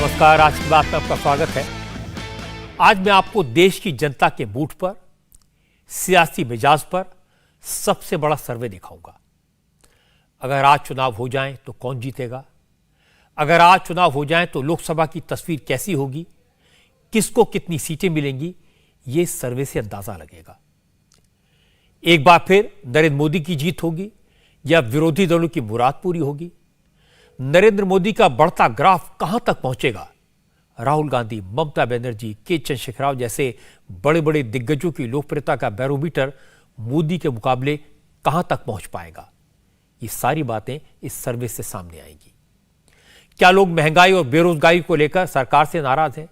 नमस्कार। आज की बात में आपका स्वागत है। आज मैं आपको देश की जनता के मूड पर, सियासी मिजाज पर सबसे बड़ा सर्वे दिखाऊंगा। अगर आज चुनाव हो जाएं तो कौन जीतेगा, अगर आज चुनाव हो जाएं तो लोकसभा की तस्वीर कैसी होगी, किसको कितनी सीटें मिलेंगी, ये सर्वे से अंदाजा लगेगा। एक बार फिर नरेंद्र मोदी की जीत होगी या विरोधी दलों की मुराद पूरी होगी। नरेंद्र मोदी का बढ़ता ग्राफ कहां तक पहुंचेगा, राहुल गांधी, ममता बनर्जी, के चंद्रशेखर राव जैसे बड़े बड़े दिग्गजों की लोकप्रियता का बैरोमीटर मोदी के मुकाबले कहां तक पहुंच पाएगा, ये सारी बातें इस सर्वे से सामने आएंगी। क्या लोग महंगाई और बेरोजगारी को लेकर सरकार से नाराज हैं,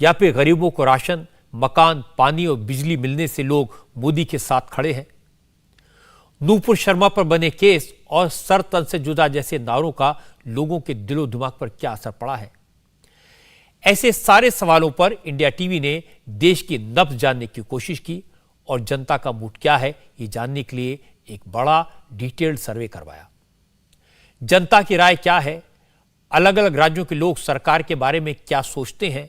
या फिर गरीबों को राशन, मकान, पानी और बिजली मिलने से लोग मोदी के साथ खड़े हैं। नूपुर शर्मा पर बने केस और सर तन से जुदा जैसे नारों का लोगों के दिलो दिमाग पर क्या असर पड़ा है, ऐसे सारे सवालों पर इंडिया टीवी ने देश की नब्ज जानने की कोशिश की और जनता का मूड क्या है ये जानने के लिए एक बड़ा डिटेल्ड सर्वे करवाया। जनता की राय क्या है, अलग अलग राज्यों के लोग सरकार के बारे में क्या सोचते हैं,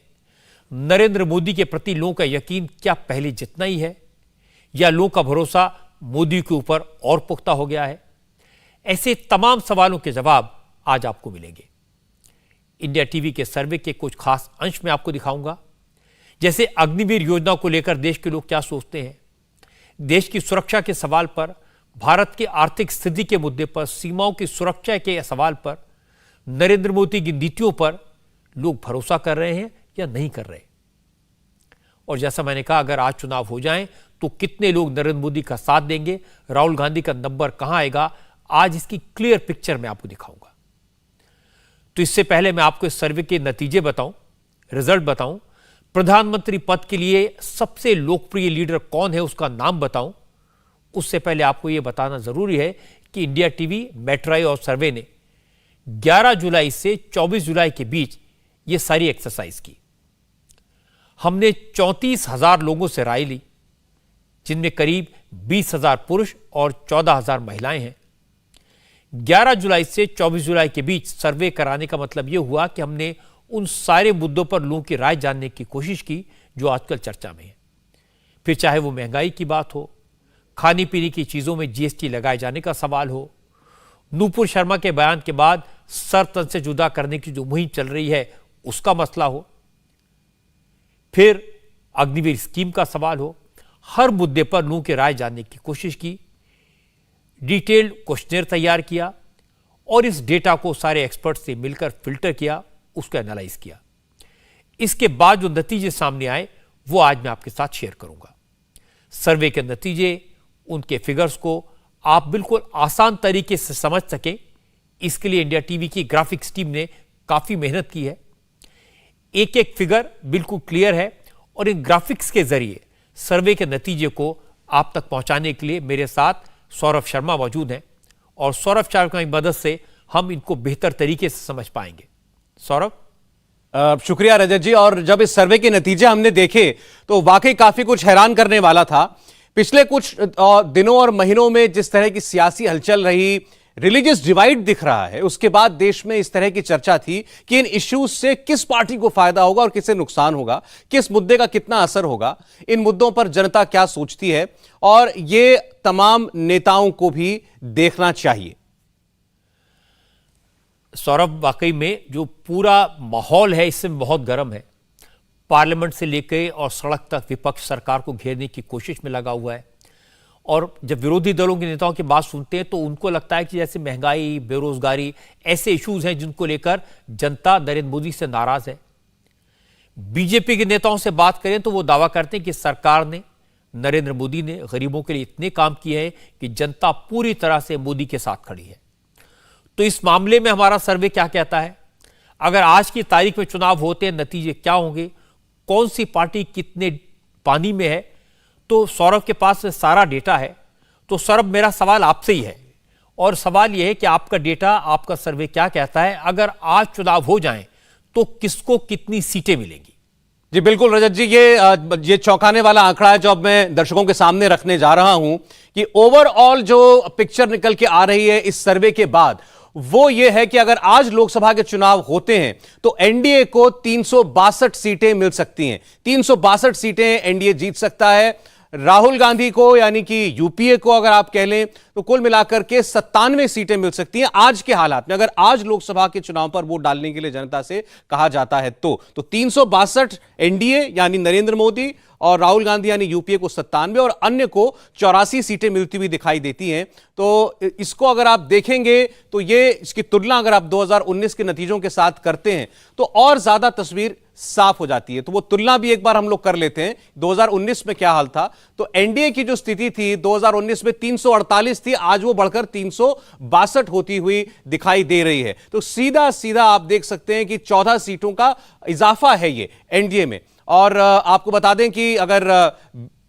नरेंद्र मोदी के प्रति लोगों का यकीन क्या पहले जितना ही है या लोगों का भरोसा मोदी के ऊपर और पुख्ता हो गया है, ऐसे तमाम सवालों के जवाब आज आपको मिलेंगे। इंडिया टीवी के सर्वे के कुछ खास अंश में आपको दिखाऊंगा, जैसे अग्निवीर योजना को लेकर देश के लोग क्या सोचते हैं, देश की सुरक्षा के सवाल पर, भारत की आर्थिक स्थिति के मुद्दे पर, सीमाओं की सुरक्षा के सवाल पर, नरेंद्र मोदी की नीतियों पर लोग भरोसा कर रहे हैं या नहीं कर रहे। और जैसा मैंने कहा, अगर आज चुनाव हो जाएं तो कितने लोग नरेंद्र मोदी का साथ देंगे, राहुल गांधी का नंबर कहां आएगा, आज इसकी क्लियर पिक्चर मैं आपको दिखाऊंगा। तो इससे पहले मैं आपको इस सर्वे के नतीजे बताऊं, रिजल्ट बताऊं, प्रधानमंत्री पद के लिए सबसे लोकप्रिय लीडर कौन है उसका नाम बताऊं, उससे पहले आपको यह बताना जरूरी है कि इंडिया टीवी, मेट्राई और सर्वे ने 11 जुलाई से 24 जुलाई के बीच यह सारी एक्सरसाइज की। हमने 34,000 लोगों से राय ली, जिनमें करीब 20,000 पुरुष और 14,000 महिलाएं हैं। 11 जुलाई से 24 जुलाई के बीच सर्वे कराने का मतलब यह हुआ कि हमने उन सारे मुद्दों पर लोगों की राय जानने की कोशिश की जो आजकल चर्चा में है। फिर चाहे वो महंगाई की बात हो, खाने पीने की चीजों में जीएसटी लगाए जाने का सवाल हो, नूपुर शर्मा के बयान के बाद सर तन से जुदा करने की जो मुहिम चल रही है उसका मसला हो, फिर अग्निवीर स्कीम का सवाल हो, हर मुद्दे पर लोगों की राय जानने की कोशिश की, डिटेल्ड क्वेश्चनर तैयार किया और इस डेटा को सारे एक्सपर्ट से मिलकर फिल्टर किया, उसको एनालाइज किया। इसके बाद जो नतीजे सामने आए वो आज मैं आपके साथ शेयर करूंगा। सर्वे के नतीजे, उनके फिगर्स को आप बिल्कुल आसान तरीके से समझ सकें, इसके लिए इंडिया टीवी की ग्राफिक्स टीम ने काफी मेहनत की है। एक एक फिगर बिल्कुल क्लियर है और इन ग्राफिक्स के जरिए सर्वे के नतीजे को आप तक पहुंचाने के लिए मेरे साथ सौरभ शर्मा मौजूद हैं और सौरभ शर्मा की मदद से हम इनको बेहतर तरीके से समझ पाएंगे। सौरभ। शुक्रिया रजत जी। और जब इस सर्वे के नतीजे हमने देखे तो वाकई काफी कुछ हैरान करने वाला था। पिछले कुछ दिनों और महीनों में जिस तरह की सियासी हलचल रही, रिलीजियस डिवाइड दिख रहा है, उसके बाद देश में इस तरह की चर्चा थी कि इन इश्यूज से किस पार्टी को फायदा होगा और किसे नुकसान होगा, किस मुद्दे का कितना असर होगा, इन मुद्दों पर जनता क्या सोचती है, और ये तमाम नेताओं को भी देखना चाहिए। सौरभ, वाकई में जो पूरा माहौल है इसमें बहुत गर्म है। पार्लियामेंट से लेकर और सड़क तक विपक्ष सरकार को घेरने की कोशिश में लगा हुआ है, और जब विरोधी दलों के नेताओं की बात सुनते हैं तो उनको लगता है कि जैसे महंगाई, बेरोजगारी ऐसे इश्यूज हैं जिनको लेकर जनता नरेंद्र मोदी से नाराज है। बीजेपी के नेताओं से बात करें तो वो दावा करते हैं कि सरकार ने, नरेंद्र मोदी ने गरीबों के लिए इतने काम किए हैं कि जनता पूरी तरह से मोदी के साथ खड़ी है। तो इस मामले में हमारा सर्वे क्या कहता है, अगर आज की तारीख में चुनाव होते हैं, नतीजे क्या होंगे, कौन सी पार्टी कितने पानी में है, तो सौरभ के पास सारा डेटा है। तो सौरभ, मेरा सवाल आपसे ही है, और सवाल यह है कि आपका डेटा, आपका सर्वे क्या कहता है, अगर आज चुनाव हो जाएं तो किसको कितनी सीटें मिलेंगी? जी बिल्कुल रजत जी, ये चौंकाने वाला आंकड़ा है जो अब मैं दर्शकों के सामने रखने जा रहा हूं कि ओवरऑल जो पिक्चर निकल के आ रही है इस सर्वे के बाद, वो ये है कि अगर आज लोकसभा के चुनाव होते हैं तो एनडीए को 362 सीटें मिल सकती हैं। 362 सीटें एनडीए जीत सकता है। राहुल गांधी को यानी कि यूपीए को अगर आप कह लें तो कुल मिलाकर के 97 सीटें मिल सकती हैं आज के हालात में, अगर आज लोकसभा के चुनाव पर वोट डालने के लिए जनता से कहा जाता है तो 362 एनडीए यानी नरेंद्र मोदी और राहुल गांधी यानी यूपीए को 97 और अन्य को 84 सीटें मिलती हुई दिखाई देती हैं। तो इसको अगर आप देखेंगे तो ये इसकी तुलना अगर आप 2019 के नतीजों के साथ करते हैं तो और ज्यादा तस्वीर साफ हो जाती है। तो वो तुलना भी एक बार हम लोग कर लेते हैं। 2019 में क्या हाल था, तो एनडीए की जो स्थिति थी 2019 में 348 थी, आज वो बढ़कर 362 होती हुई दिखाई दे रही है। तो सीधा सीधा आप देख सकते हैं कि 14 सीटों का इजाफा है ये एनडीए में। और आपको बता दें कि अगर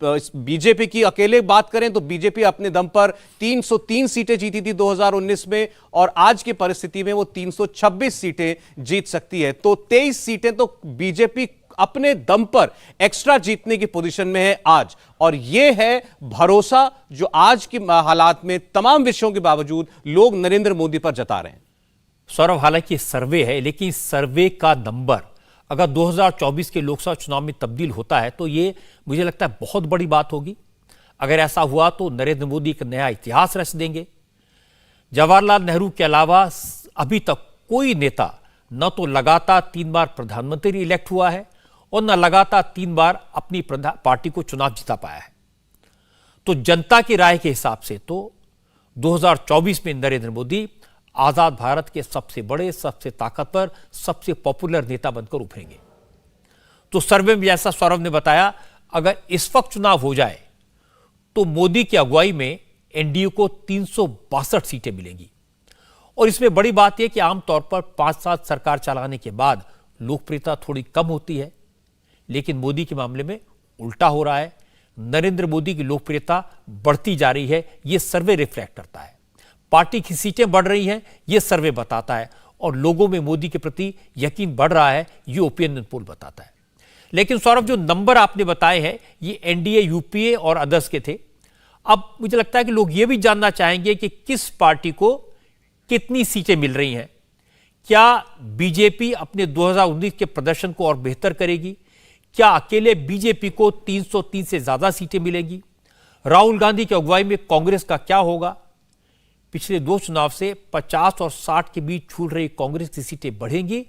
बीजेपी की अकेले बात करें तो बीजेपी अपने दम पर 303 सीटें जीती थी 2019 में और आज की परिस्थिति में वो 326 सीटें जीत सकती है। तो 23 सीटें तो बीजेपी अपने दम पर एक्स्ट्रा जीतने की पोजीशन में है आज। और यह है भरोसा जो आज की हालात में तमाम विषयों के बावजूद लोग नरेंद्र मोदी पर जता रहे हैं। सौरभ, हालांकि सर्वे है, लेकिन सर्वे का नंबर अगर 2024 के लोकसभा चुनाव में तब्दील होता है तो ये मुझे लगता है बहुत बड़ी बात होगी। अगर ऐसा हुआ तो नरेंद्र मोदी एक नया इतिहास रच देंगे। जवाहरलाल नेहरू के अलावा अभी तक कोई नेता न तो लगातार 3 बार प्रधानमंत्री इलेक्ट हुआ है और न लगातार 3 बार अपनी पार्टी को चुनाव जिता पाया है। तो जनता की राय के हिसाब से तो 2024 में नरेंद्र मोदी आजाद भारत के सबसे बड़े, सबसे ताकतवर, सबसे पॉपुलर नेता बनकर उभरेंगे। तो सर्वे में जैसा सौरभ ने बताया, अगर इस वक्त चुनाव हो जाए तो मोदी की अगुवाई में एनडीए को 362 सीटें मिलेंगी। और इसमें बड़ी बात यह कि आमतौर पर 5 साल सरकार चलाने के बाद लोकप्रियता थोड़ी कम होती है, लेकिन मोदी के मामले में उल्टा हो रहा है। नरेंद्र मोदी की लोकप्रियता बढ़ती जा रही है, यह सर्वे रिफ्लेक्ट करता है। पार्टी की सीटें बढ़ रही हैं, यह सर्वे बताता है। और लोगों में मोदी के प्रति यकीन बढ़ रहा है, यह ओपिनियन पोल बताता है। लेकिन सौरभ, जो नंबर आपने बताए हैं ये एनडीए, यूपीए और अदर्स के थे। अब मुझे लगता है कि लोग यह भी जानना चाहेंगे कि किस पार्टी को कितनी सीटें मिल रही हैं। क्या बीजेपी अपने 2019 के प्रदर्शन को और बेहतर करेगी? क्या अकेले बीजेपी को 303 से ज्यादा सीटें मिलेंगी? राहुल गांधी की अगुवाई में कांग्रेस का क्या होगा? पिछले 2 चुनाव से 50 और 60 के बीच छूट रही कांग्रेस की सीटें बढ़ेंगी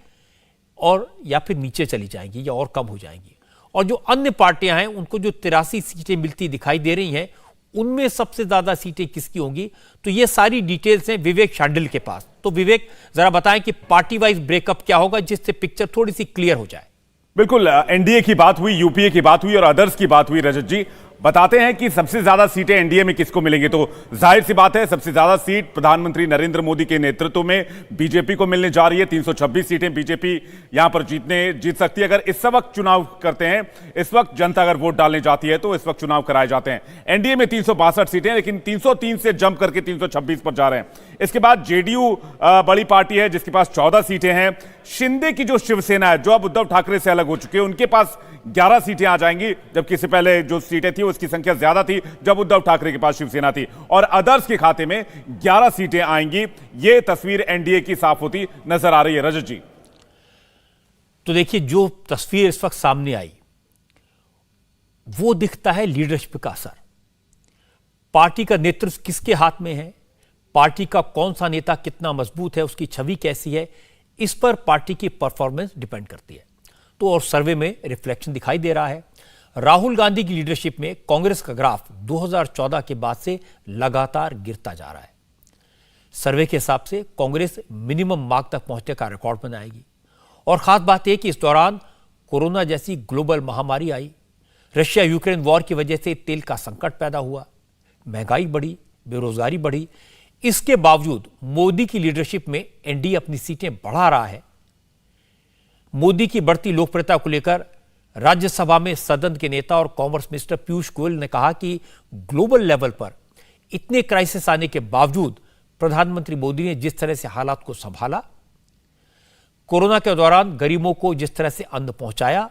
और या फिर नीचे चली जाएंगी या और कम हो जाएंगी। और जो अन्य पार्टियां हैं उनको जो 83 सीटें मिलती दिखाई दे रही हैं, उनमें सबसे ज्यादा सीटें किसकी होंगी? तो ये सारी डिटेल्स हैं विवेक शांडिल के पास। तो विवेक, जरा बताएं कि पार्टी वाइज ब्रेकअप क्या होगा जिससे पिक्चर थोड़ी सी क्लियर हो जाए। बिल्कुल, एनडीए की बात हुई, यूपीए की बात हुई और अदर्स की बात हुई। रजत जी, बताते हैं कि सबसे ज्यादा सीटें एनडीए में किसको मिलेंगी। तो जाहिर सी बात है, सबसे ज्यादा सीट प्रधानमंत्री नरेंद्र मोदी के नेतृत्व में बीजेपी को मिलने जा रही है। 326 सीटें बीजेपी यहां पर जीत सकती है। अगर इस वक्त चुनाव करते हैं, इस वक्त जनता अगर वोट डालने जाती है तो इस वक्त चुनाव कराए जाते हैं। एनडीए में 362 सीटें, लेकिन 303 से जंप करके 326 पर जा रहे हैं। इसके बाद जेडीयू बड़ी पार्टी है जिसके पास 14 सीटें हैं। शिंदे की जो शिवसेना है, जो अब उद्धव ठाकरे से अलग हो चुके हैं, उनके पास 11 सीटें आ जाएंगी, जबकि इससे पहले जो सीटें थी उसकी संख्या ज्यादा थी जब उद्धव ठाकरे के पास शिवसेना थी। और अदर्स के खाते में 11 सीटें आएंगी। यह तस्वीर एनडीए की साफ होती नजर आ रही है। रजत जी, तो देखिए, जो तस्वीर इस वक्त सामने आई वो दिखता है लीडरशिप का असर। पार्टी का नेतृत्व किसके हाथ में है, पार्टी का कौन सा नेता कितना मजबूत है, उसकी छवि कैसी है, इस पर पार्टी की परफॉर्मेंस डिपेंड करती है। तो और सर्वे में रिफ्लेक्शन दिखाई दे रहा है। राहुल गांधी की लीडरशिप में कांग्रेस का ग्राफ 2014 के बाद से लगातार गिरता जा रहा है। सर्वे के हिसाब से कांग्रेस मिनिमम मार्क तक पहुंचने का रिकॉर्ड बनाएगी। और खास बात यह कि इस दौरान कोरोना जैसी ग्लोबल महामारी आई, रशिया यूक्रेन वॉर की वजह से तेल का संकट पैदा हुआ, महंगाई बढ़ी, बेरोजगारी बढ़ी। इसके बावजूद मोदी की लीडरशिप में एनडीए अपनी सीटें बढ़ा रहा है। मोदी की बढ़ती लोकप्रियता को लेकर राज्यसभा में सदन के नेता और कॉमर्स मिनिस्टर पीयूष गोयल ने कहा कि ग्लोबल लेवल पर इतने क्राइसिस आने के बावजूद प्रधानमंत्री मोदी ने जिस तरह से हालात को संभाला, कोरोना के दौरान गरीबों को जिस तरह से अन्न पहुंचाया,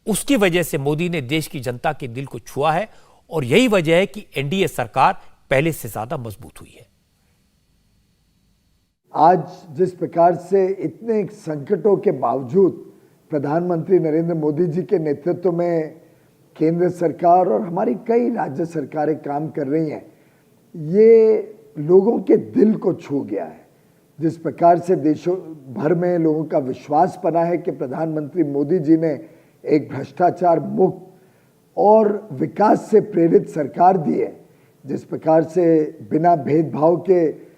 उसकी वजह से मोदी ने देश की जनता के दिल को छुआ है। और यही वजह है कि एनडीए सरकार पहले से ज्यादा मजबूत हुई है। आज जिस प्रकार से इतने संकटों के बावजूद प्रधानमंत्री नरेंद्र मोदी जी के नेतृत्व में केंद्र सरकार और हमारी कई राज्य सरकारें काम कर रही हैं, ये लोगों के दिल को छू गया है। जिस प्रकार से देशों भर में लोगों का विश्वास बना है कि प्रधानमंत्री मोदी जी ने एक भ्रष्टाचार मुक्त और विकास से प्रेरित सरकार दी है, जिस प्रकार से बिना भेदभाव के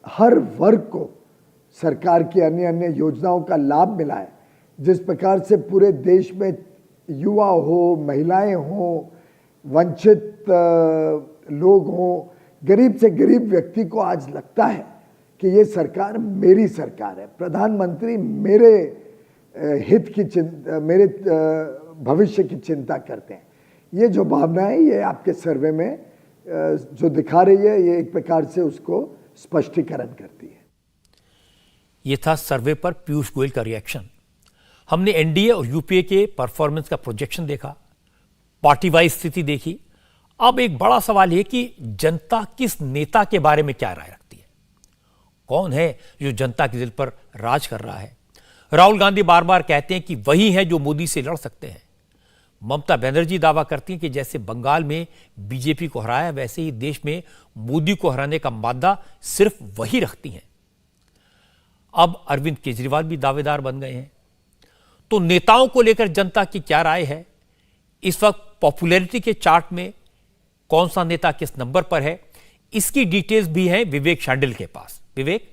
हर वर्ग को सरकार की अन्य अन्य योजनाओं का लाभ मिला है, जिस प्रकार से पूरे देश में युवा हो, महिलाएं हो, वंचित लोग हों, गरीब से गरीब व्यक्ति को आज लगता है कि ये सरकार मेरी सरकार है, प्रधानमंत्री मेरे हित की चिंता, मेरे भविष्य की चिंता करते हैं। ये जो भावना है ये आपके सर्वे में जो दिखा रही है, ये एक प्रकार से उसको स्पष्टीकरण करती है। ये था सर्वे पर पीयूष गोयल का रिएक्शन। हमने एनडीए और यूपीए के परफॉर्मेंस का प्रोजेक्शन देखा, पार्टी वाइज स्थिति देखी। अब एक बड़ा सवाल है कि जनता किस नेता के बारे में क्या राय रखती है, कौन है जो जनता के दिल पर राज कर रहा है। राहुल गांधी बार बार कहते हैं कि वही है जो मोदी से लड़ सकते हैं। ममता बनर्जी दावा करती हैं कि जैसे बंगाल में बीजेपी को हराया, वैसे ही देश में मोदी को हराने का मादा सिर्फ वही रखती हैं। अब अरविंद केजरीवाल भी दावेदार बन गए हैं। तो नेताओं को लेकर जनता की क्या राय है, इस वक्त पॉपुलैरिटी के चार्ट में कौन सा नेता किस नंबर पर है, इसकी डिटेल्स भी हैं विवेक शांडिल के पास। विवेक।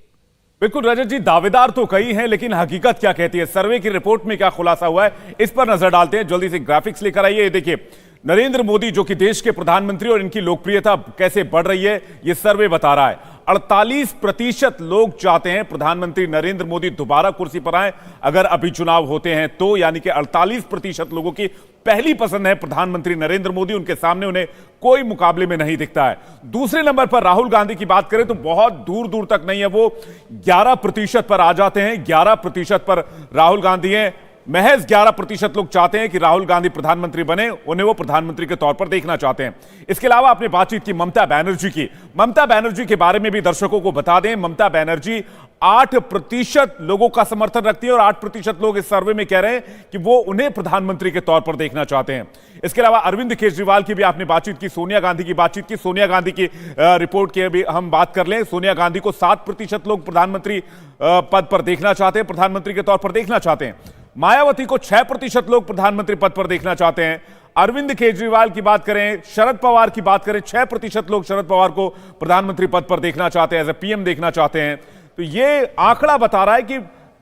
बिल्कुल रजत जी, दावेदार तो कई हैं, लेकिन हकीकत क्या कहती है, सर्वे की रिपोर्ट में क्या खुलासा हुआ है, इस पर नजर डालते हैं। जल्दी से ग्राफिक्स लेकर आइए। देखिए, नरेंद्र मोदी जो कि देश के प्रधानमंत्री और इनकी लोकप्रियता कैसे बढ़ रही है, यह सर्वे बता रहा है। 48% लोग चाहते हैं प्रधानमंत्री नरेंद्र मोदी दोबारा कुर्सी पर आए अगर अभी चुनाव होते हैं तो, यानी कि 48% लोगों की पहली पसंद है प्रधानमंत्री नरेंद्र मोदी। उनके सामने उन्हें कोई मुकाबले में नहीं दिखता है। दूसरे नंबर पर राहुल गांधी की बात करें तो बहुत दूर दूर तक नहीं है, वो 11% पर आ जाते हैं। 11% पर राहुल गांधी हैं। महज 11% लोग चाहते हैं कि राहुल गांधी प्रधानमंत्री बने, उन्हें वो प्रधानमंत्री के तौर पर देखना चाहते हैं। इसके अलावा आपने बातचीत की ममता बनर्जी की। ममता बनर्जी के बारे में भी दर्शकों को बता दें, ममता बनर्जी 8% लोगों का समर्थन रखती है और 8% लोग इस सर्वे में कह रहे हैं कि वो उन्हें प्रधानमंत्री के तौर पर देखना चाहते हैं। इसके अलावा अरविंद केजरीवाल की भी आपने बातचीत की, सोनिया गांधी की बातचीत की। सोनिया गांधी की रिपोर्ट की भी हम बात कर लें। सोनिया गांधी को 7% लोग प्रधानमंत्री पद पर देखना चाहते हैं, प्रधानमंत्री के तौर पर देखना चाहते हैं। मायावती को 6% लोग प्रधानमंत्री पद पर देखना चाहते हैं। अरविंद केजरीवाल की बात करें, शरद पवार की बात करें, 6% लोग शरद पवार को प्रधानमंत्री पद पर देखना चाहते हैं, एज ए पीएम देखना चाहते हैं। तो ये आंकड़ा बता रहा है कि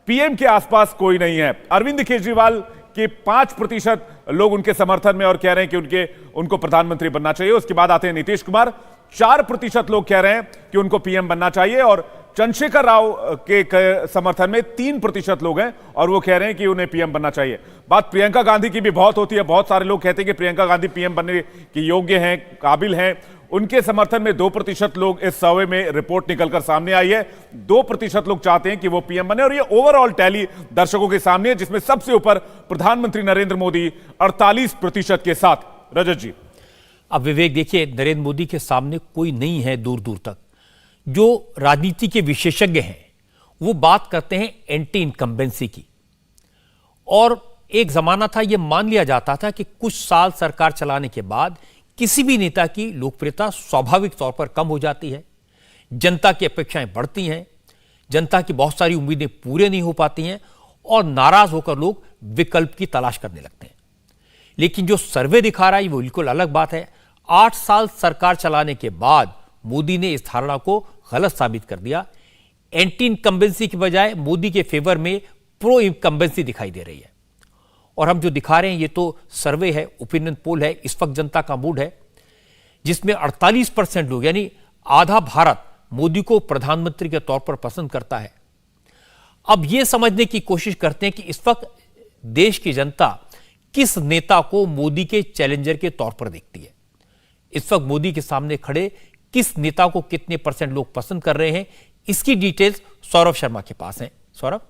पीएम के आसपास कोई नहीं है। अरविंद केजरीवाल के 5% लोग उनके समर्थन में और कह रहे हैं कि उनको प्रधानमंत्री बनना चाहिए। उसके बाद आते हैं नीतीश कुमार, 4% लोग कह रहे हैं कि उनको पीएम बनना चाहिए। और चंद्रशेखर राव के समर्थन में 3% लोग हैं और वो कह रहे हैं कि उन्हें पीएम बनना चाहिए। बात प्रियंका गांधी की भी बहुत होती है। बहुत सारे लोग कहते हैं कि प्रियंका गांधी पीएम बनने के योग्य हैं, काबिल हैं। उनके समर्थन में 2% लोग, इस सर्वे में रिपोर्ट निकलकर सामने आई है, 2% लोग चाहते हैं कि वो पीएम बने। और ये ओवरऑल टैली दर्शकों के सामने है, जिसमें सबसे ऊपर प्रधानमंत्री नरेंद्र मोदी 48% के साथ। रजत जी। अब विवेक देखिए, नरेंद्र मोदी के सामने कोई नहीं है दूर दूर तक। जो राजनीति के विशेषज्ञ हैं वो बात करते हैं एंटी इनकम्बेंसी की। और एक जमाना था, यह मान लिया जाता था कि कुछ साल सरकार चलाने के बाद किसी भी नेता की लोकप्रियता स्वाभाविक तौर पर कम हो जाती है, जनता की अपेक्षाएं बढ़ती हैं, जनता की बहुत सारी उम्मीदें पूरे नहीं हो पाती हैं और नाराज होकर लोग विकल्प की तलाश करने लगते हैं। लेकिन जो सर्वे दिखा रहा है वो बिल्कुल अलग बात है। 8 साल सरकार चलाने के बाद मोदी ने इस धारणा को गलत साबित कर दिया। एंटी इनकम्बेंसी की बजाय मोदी के फेवर में प्रो इनकम्बेंसी दिखाई दे रही है। और हम जो दिखा रहे हैं ये तो सर्वे है, ओपिनियन पोल है। इस वक्त जनता का मूड है जिसमें 48% लोग, यानी आधा भारत, मोदी को प्रधानमंत्री के तौर पर पसंद करता है। अब यह समझने की कोशिश करते हैं कि इस वक्त देश की जनता किस नेता को मोदी के चैलेंजर के तौर पर देखती है। इस वक्त मोदी के सामने खड़े किस नेता को कितने % लोग पसंद कर रहे हैं, इसकी डिटेल्स सौरभ शर्मा के पास हैं। सौरभ।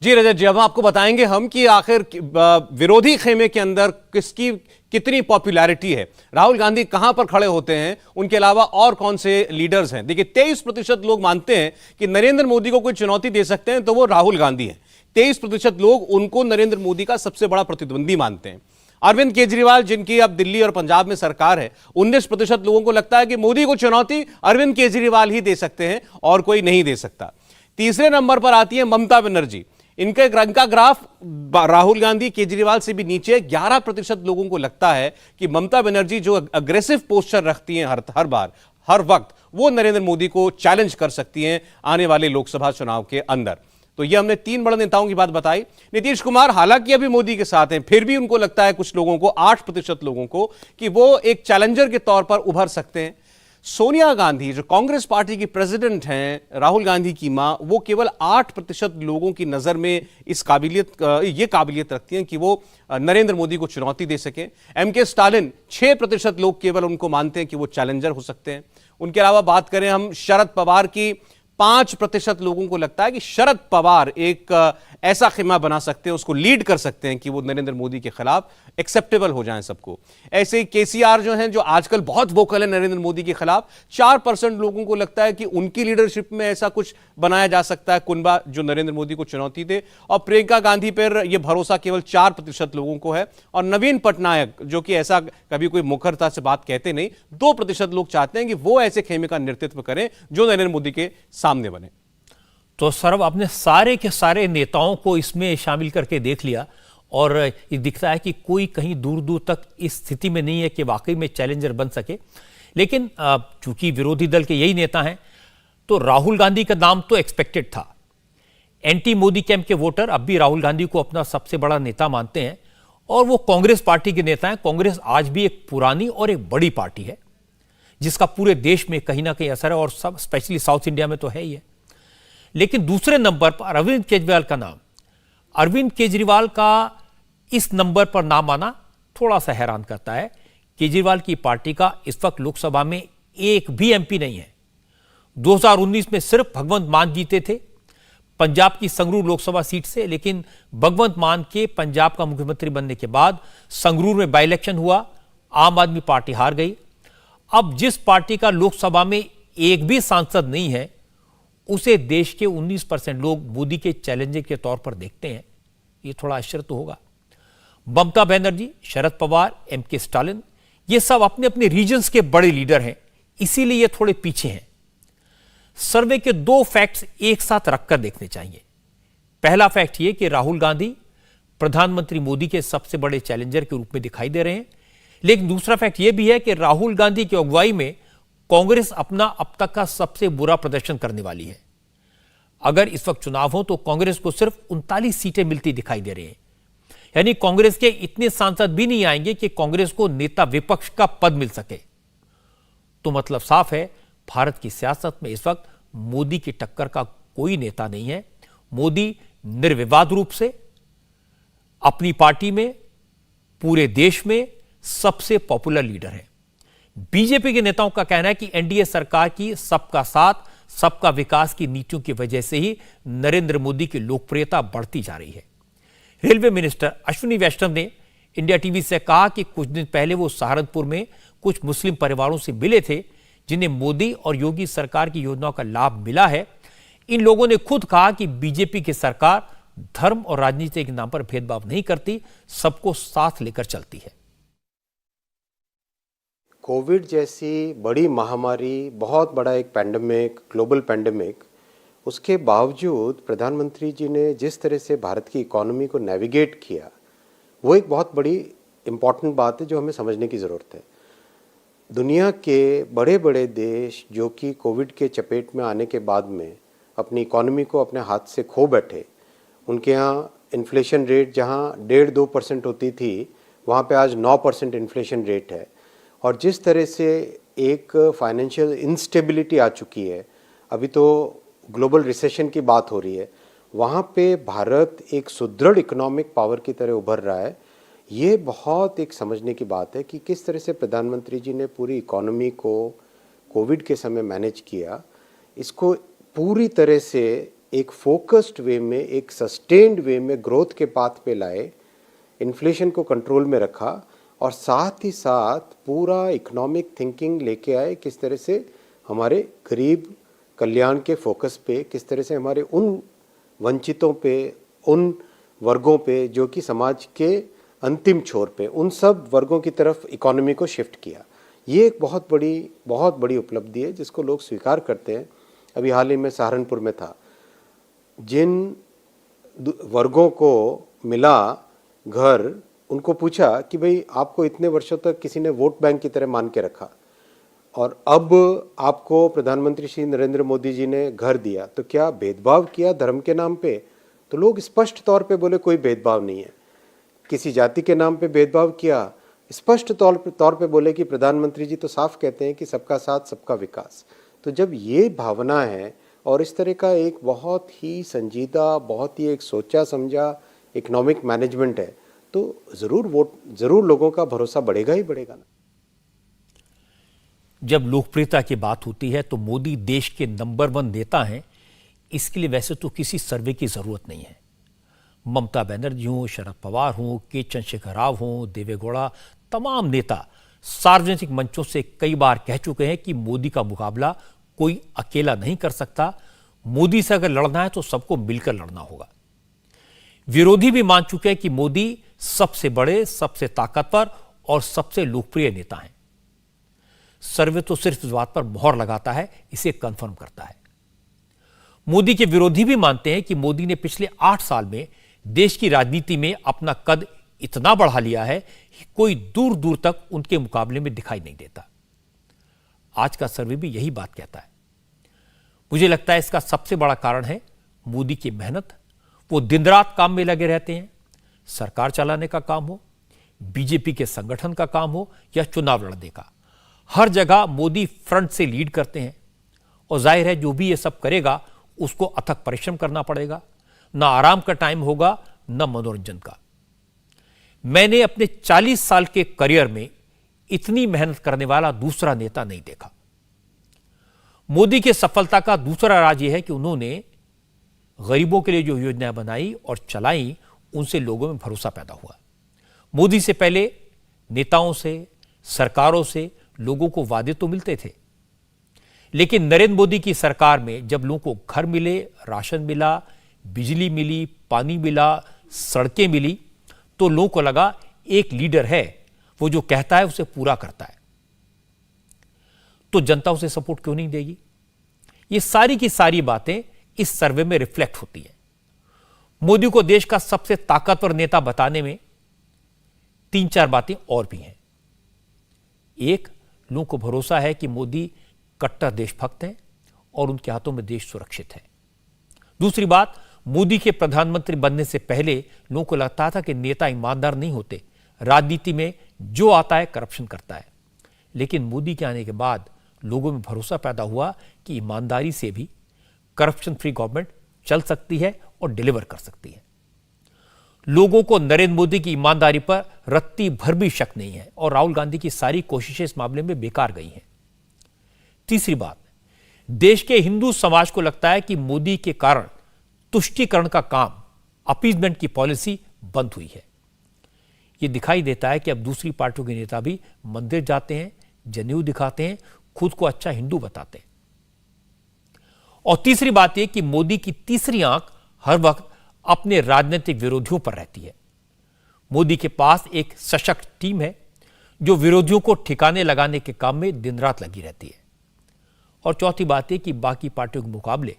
जी रजत जी, अब आपको बताएंगे हम कि आखिर विरोधी खेमे के अंदर किसकी कितनी पॉपुलैरिटी है, राहुल गांधी कहां पर खड़े होते हैं, उनके अलावा और कौन से लीडर्स हैं। देखिए 23% लोग मानते हैं कि नरेंद्र मोदी को कोई चुनौती दे सकते हैं तो वो राहुल गांधी हैं। 23% लोग उनको नरेंद्र मोदी का सबसे बड़ा प्रतिद्वंदी मानते हैं। अरविंद केजरीवाल, जिनकी अब दिल्ली और पंजाब में सरकार है, 19% लोगों को लगता है कि मोदी को चुनौती अरविंद केजरीवाल ही दे सकते हैं और कोई नहीं दे सकता। तीसरे नंबर पर आती है ममता बनर्जी। इनका रंग का ग्राफ राहुल गांधी केजरीवाल से भी नीचे। 11% लोगों को लगता है कि ममता बनर्जी जो अग्रेसिव पोस्चर रखती हैं हर बार हर वक्त, वो नरेंद्र मोदी को चैलेंज कर सकती हैं आने वाले लोकसभा चुनाव के अंदर। तो ये हमने 3 बड़े नेताओं की बात बताई। नीतीश कुमार हालांकि अभी मोदी के साथ हैं, फिर भी उनको लगता है कुछ लोगों को, 8% लोगों को, कि वो एक चैलेंजर के तौर पर उभर सकते हैं। सोनिया गांधी जो कांग्रेस पार्टी की प्रेसिडेंट हैं, राहुल गांधी की मां, वो केवल 8% लोगों की नजर में ये काबिलियत रखती हैं कि वो नरेंद्र मोदी को चुनौती दे सकें। एमके स्टालिन, 6% लोग केवल उनको मानते हैं कि वो चैलेंजर हो सकते हैं। उनके अलावा बात करें हम शरद पवार की, 5% लोगों को लगता है कि शरद पवार एक ऐसा खेमा बना सकते हैं, उसको लीड कर सकते हैं कि वो नरेंद्र मोदी के खिलाफ एक्सेप्टेबल हो जाएं सबको। ऐसे ही केसीआर जो हैं, जो आजकल बहुत वोकल है नरेंद्र मोदी के खिलाफ, 4% लोगों को लगता है कि उनकी लीडरशिप में ऐसा कुछ बनाया जा सकता है, कुनबा, जो नरेंद्र मोदी को चुनौती दे। और प्रियंका गांधी पर यह भरोसा केवल 4% लोगों को है। और नवीन पटनायक, जो कि ऐसा कभी कोई मुखरता से बात कहते नहीं, 2% लोग चाहते हैं कि वो ऐसे खेमे का नेतृत्व करें जो नरेंद्र मोदी के सामने बने। तो सर, आपने सारे के सारे नेताओं को इसमें शामिल करके देख लिया और ये दिखता है कि कोई कहीं दूर दूर तक इस स्थिति में नहीं है कि वाकई में चैलेंजर बन सके। लेकिन चूंकि विरोधी दल के यही नेता हैं, तो राहुल गांधी का नाम तो एक्सपेक्टेड था। एंटी मोदी कैंप के वोटर अब भी राहुल गांधी को अपना सबसे बड़ा नेता मानते हैं और वो कांग्रेस पार्टी के नेता हैं। कांग्रेस आज भी एक पुरानी और एक बड़ी पार्टी है जिसका पूरे देश में कहीं ना कहीं असर है, और सब स्पेशली साउथ इंडिया में तो है ही है। लेकिन दूसरे नंबर पर अरविंद केजरीवाल का नाम, अरविंद केजरीवाल का इस नंबर पर नाम आना थोड़ा सा हैरान करता है। केजरीवाल की पार्टी का इस वक्त लोकसभा में एक भी एमपी नहीं है। 2019 में सिर्फ भगवंत मान जीते थे पंजाब की संगरूर लोकसभा सीट से, लेकिन भगवंत मान के पंजाब का मुख्यमंत्री बनने के बाद संगरूर में बाई इलेक्शन हुआ, आम आदमी पार्टी हार गई। अब जिस पार्टी का लोकसभा में एक भी सांसद नहीं है, उसे देश के 19% लोग मोदी के चैलेंजर के तौर पर देखते हैं। ये थोड़ा आश्चर्य तो होगा। ममता बनर्जी, शरद पवार, एमके स्टालिन, ये सब अपने अपने रीजन्स के बड़े लीडर हैं, इसीलिए ये थोड़े पीछे हैं। सर्वे के 2 फैक्ट्स एक साथ रखकर देखने चाहिए। पहला फैक्ट ये कि राहुल गांधी प्रधानमंत्री मोदी के सबसे बड़े चैलेंजर के रूप में दिखाई दे रहे हैं। लेकिन दूसरा फैक्ट यह भी है कि राहुल गांधी की अगुवाई में कांग्रेस अपना अब तक का सबसे बुरा प्रदर्शन करने वाली है। अगर इस वक्त चुनाव हो तो कांग्रेस को सिर्फ 39 सीटें मिलती दिखाई दे रही हैं। यानी कांग्रेस के इतने सांसद भी नहीं आएंगे कि कांग्रेस को नेता विपक्ष का पद मिल सके। तो मतलब साफ है, भारत की सियासत में इस वक्त मोदी की टक्कर का कोई नेता नहीं है। मोदी निर्विवाद रूप से अपनी पार्टी में, पूरे देश में सबसे पॉपुलर लीडर है। बीजेपी के नेताओं का कहना है कि एनडीए सरकार की सबका साथ, सबका विकास की नीतियों की वजह से ही नरेंद्र मोदी की लोकप्रियता बढ़ती जा रही है। रेलवे मिनिस्टर अश्विनी वैष्णव ने इंडिया टीवी से कहा कि कुछ दिन पहले वो सहारनपुर में कुछ मुस्लिम परिवारों से मिले थे जिन्हें मोदी और योगी सरकार की योजनाओं का लाभ मिला है। इन लोगों ने खुद कहा कि बीजेपी की सरकार धर्म और राजनीति के नाम पर भेदभाव नहीं करती, सबको साथ लेकर चलती है। कोविड जैसी बड़ी महामारी, बहुत बड़ा एक पैंडेमिक, ग्लोबल पैंडेमिक, उसके बावजूद प्रधानमंत्री जी ने जिस तरह से भारत की इकोनॉमी को नेविगेट किया, वो एक बहुत बड़ी इम्पॉर्टेंट बात है जो हमें समझने की ज़रूरत है। दुनिया के बड़े बड़े देश जो कि कोविड के चपेट में आने के बाद में अपनी इकोनॉमी को अपने हाथ से खो बैठे, उनके यहाँ इन्फ्लेशन रेट जहाँ 1.5-2% होती थी, वहाँ पे आज 9% इन्फ्लेशन रेट है। और जिस तरह से एक फाइनेंशियल इंस्टेबिलिटी आ चुकी है, अभी तो ग्लोबल रिसेशन की बात हो रही है, वहाँ पे भारत एक सुदृढ़ इकोनॉमिक पावर की तरह उभर रहा है। ये बहुत एक समझने की बात है कि किस तरह से प्रधानमंत्री जी ने पूरी इकोनॉमी को कोविड के समय मैनेज किया। इसको पूरी तरह से एक फोकस्ड वे में, एक सस्टेन्ड वे में ग्रोथ के पाथ पे लाए, इन्फ्लेशन को कंट्रोल में रखा और साथ ही साथ पूरा इकोनॉमिक थिंकिंग लेके आए, किस तरह से हमारे गरीब कल्याण के फोकस पे, किस तरह से हमारे उन वंचितों पे, उन वर्गों पे जो कि समाज के अंतिम छोर पे, उन सब वर्गों की तरफ इकोनॉमी को शिफ्ट किया। ये एक बहुत बड़ी उपलब्धि है जिसको लोग स्वीकार करते हैं। अभी हाल ही में सहारनपुर में था, जिन वर्गों को मिला घर, उनको पूछा कि भाई आपको इतने वर्षों तक किसी ने वोट बैंक की तरह मान के रखा और अब आपको प्रधानमंत्री श्री नरेंद्र मोदी जी ने घर दिया, तो क्या भेदभाव किया धर्म के नाम पे? तो लोग स्पष्ट तौर पे बोले कोई भेदभाव नहीं है। किसी जाति के नाम पे भेदभाव किया? स्पष्ट तौर पे बोले कि प्रधानमंत्री जी तो साफ कहते हैं कि सबका साथ सबका विकास। तो जब ये भावना है और इस तरह का एक बहुत ही संजीदा, बहुत ही एक सोचा समझा इकोनॉमिक मैनेजमेंट है, तो जरूर लोगों का भरोसा बढ़ेगा ही बढ़ेगा ना। जब लोकप्रियता की बात होती है तो मोदी देश के नंबर 1 नेता हैं, इसके लिए वैसे तो किसी सर्वे की जरूरत नहीं है। ममता बनर्जी हों, शरद पवार हों, के चंद्रशेखर राव हों, देवेगौड़ा, तमाम नेता सार्वजनिक मंचों से कई बार कह चुके हैं कि मोदी का मुकाबला कोई अकेला नहीं कर सकता। मोदी से अगर लड़ना है तो सबको मिलकर लड़ना होगा। विरोधी भी मान चुके हैं कि मोदी सबसे बड़े, सबसे ताकतवर और सबसे लोकप्रिय नेता हैं। सर्वे तो सिर्फ इस बात पर मोहर लगाता है, इसे कंफर्म करता है। मोदी के विरोधी भी मानते हैं कि मोदी ने पिछले 8 साल में देश की राजनीति में अपना कद इतना बढ़ा लिया है कि कोई दूर दूर तक उनके मुकाबले में दिखाई नहीं देता। आज का सर्वे भी यही बात कहता है। मुझे लगता है इसका सबसे बड़ा कारण है मोदी की मेहनत। वो दिन रात काम में लगे रहते हैं, सरकार चलाने का काम हो, बीजेपी के संगठन का काम हो या चुनाव लड़ने का। हर जगह मोदी फ्रंट से लीड करते हैं और जाहिर है जो भी ये सब करेगा उसको अथक परिश्रम करना पड़ेगा। ना आराम का टाइम होगा, ना मनोरंजन का। मैंने अपने 40 साल के करियर में इतनी मेहनत करने वाला दूसरा नेता नहीं देखा। मोदी की सफलता का दूसरा राज यह है कि उन्होंने गरीबों के लिए जो योजनाएं बनाई और चलाई, उनसे लोगों में भरोसा पैदा हुआ। मोदी से पहले नेताओं से, सरकारों से लोगों को वादे तो मिलते थे, लेकिन नरेंद्र मोदी की सरकार में जब लोगों को घर मिले, राशन मिला, बिजली मिली, पानी मिला, सड़कें मिली, तो लोगों को लगा एक लीडर है, वो जो कहता है उसे पूरा करता है। तो जनता उसे सपोर्ट क्यों नहीं देगी? ये सारी की सारी बातें इस सर्वे में रिफ्लेक्ट होती है। मोदी को देश का सबसे ताकतवर नेता बताने में 3-4 बातें और भी हैं। एक, लोगों को भरोसा है कि मोदी कट्टर देशभक्त हैं और उनके हाथों में देश सुरक्षित है। दूसरी बात, मोदी के प्रधानमंत्री बनने से पहले लोगों को लगता था कि नेता ईमानदार नहीं होते, राजनीति में जो आता है करप्शन करता है। लेकिन मोदी के आने के बाद लोगों में भरोसा पैदा हुआ कि ईमानदारी से भी करप्शन फ्री गवर्नमेंट चल सकती है और डिलीवर कर सकती है। लोगों को नरेंद्र मोदी की ईमानदारी पर रत्ती भर भी शक नहीं है और राहुल गांधी की सारी कोशिशें इस मामले में बेकार गई हैं। तीसरी बात, देश के हिंदू समाज को लगता है कि मोदी के कारण तुष्टीकरण का काम, अपीजमेंट की पॉलिसी बंद हुई है। यह दिखाई देता है कि अब दूसरी पार्टियों के नेता भी मंदिर जाते हैं, जनेऊ दिखाते हैं, खुद को अच्छा हिंदू बताते हैं। और तीसरी बात यह कि मोदी की तीसरी आंख हर वक्त अपने राजनीतिक विरोधियों पर रहती है। मोदी के पास एक सशक्त टीम है जो विरोधियों को ठिकाने लगाने के काम में दिन रात लगी रहती है। और चौथी बात यह कि बाकी पार्टियों के मुकाबले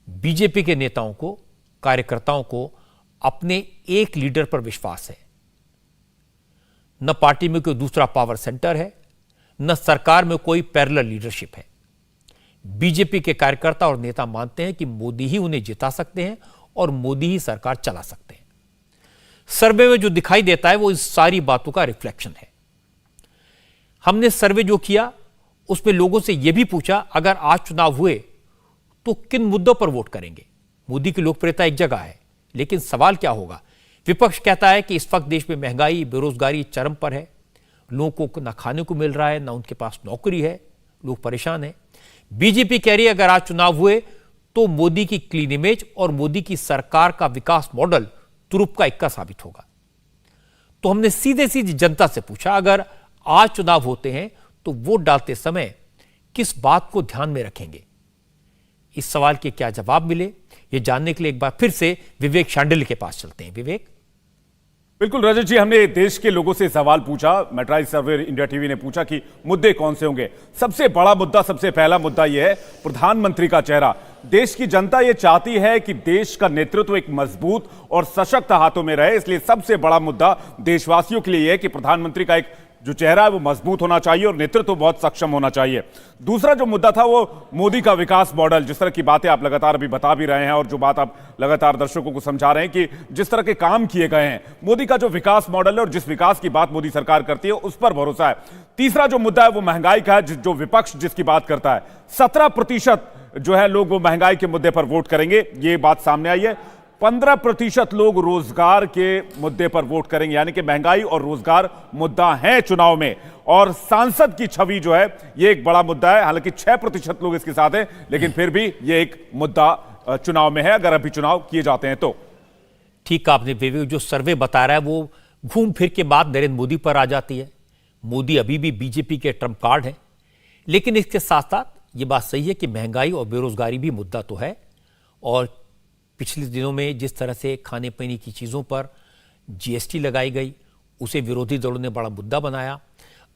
बीजेपी के नेताओं को, कार्यकर्ताओं को अपने एक लीडर पर विश्वास है। न पार्टी में कोई दूसरा पावर सेंटर है, न सरकार में कोई पैरेलल लीडरशिप है। बीजेपी के कार्यकर्ता और नेता मानते हैं कि मोदी ही उन्हें जिता सकते हैं और मोदी ही सरकार चला सकते हैं। सर्वे में जो दिखाई देता है वो इस सारी बातों का रिफ्लेक्शन है। हमने सर्वे जो किया उसमें लोगों से यह भी पूछा, अगर आज चुनाव हुए तो किन मुद्दों पर वोट करेंगे? मोदी की लोकप्रियता एक जगह है, लेकिन सवाल क्या होगा? विपक्ष कहता है कि इस वक्त देश में महंगाई, बेरोजगारी चरम पर है, लोगों को ना खाने को मिल रहा है, ना उनके पास नौकरी है, लोग परेशान हैं। बीजेपी कह रही है अगर आज चुनाव हुए तो मोदी की क्लीन इमेज और मोदी की सरकार का विकास मॉडल तुरुप का इक्का साबित होगा। तो हमने सीधे सीधे जनता से पूछा, अगर आज चुनाव होते हैं तो वोट डालते समय किस बात को ध्यान में रखेंगे? इस सवाल के क्या जवाब मिले, ये जानने के लिए एक बार फिर से विवेक शांडिल्य के पास चलते हैं। विवेक। बिल्कुल रजत जी, हमने देश के लोगों से सवाल पूछा, मेट्राइज सर्वे इंडिया टीवी ने पूछा कि मुद्दे कौन से होंगे। सबसे बड़ा मुद्दा, सबसे पहला मुद्दा यह है प्रधानमंत्री का चेहरा। देश की जनता यह चाहती है कि देश का नेतृत्व एक मजबूत और सशक्त हाथों में रहे, इसलिए सबसे बड़ा मुद्दा देशवासियों के लिए यह है कि प्रधानमंत्री का एक जो चेहरा है वो मजबूत होना चाहिए और नेतृत्व बहुत सक्षम होना चाहिए। दूसरा जो मुद्दा था वो मोदी का विकास मॉडल, जिस तरह की बातें आप लगातार अभी बता भी रहे हैं और जो बात आप लगातार दर्शकों को समझा रहे हैं कि जिस तरह के काम किए गए हैं, मोदी का जो विकास मॉडल है और जिस विकास की बात मोदी सरकार करती है उस पर भरोसा है। तीसरा जो मुद्दा है वो महंगाई का है, जो विपक्ष जिसकी बात करता है। 17% जो है लोग वो महंगाई के मुद्दे पर वोट करेंगे, ये बात सामने आई है। 15% लोग रोजगार के मुद्दे पर वोट करेंगे, यानी कि महंगाई और रोजगार मुद्दा है चुनाव में। और सांसद की छवि जो है ये एक बड़ा मुद्दा है, हालांकि 6% लोग इसके साथ हैं, लेकिन फिर भी ये एक मुद्दा चुनाव में है, अगर अभी चुनाव किए जाते हैं तो। ठीक आपने विवेक, जो सर्वे बता रहा है वो घूम फिर के बाद नरेंद्र मोदी पर आ जाती है। मोदी अभी भी बीजेपी के ट्रम्प कार्ड है, लेकिन इसके साथ साथ ये बात सही है कि महंगाई और बेरोजगारी भी मुद्दा तो है। और पिछले दिनों में जिस तरह से खाने पीने की चीज़ों पर जीएसटी लगाई गई, उसे विरोधी दलों ने बड़ा मुद्दा बनाया।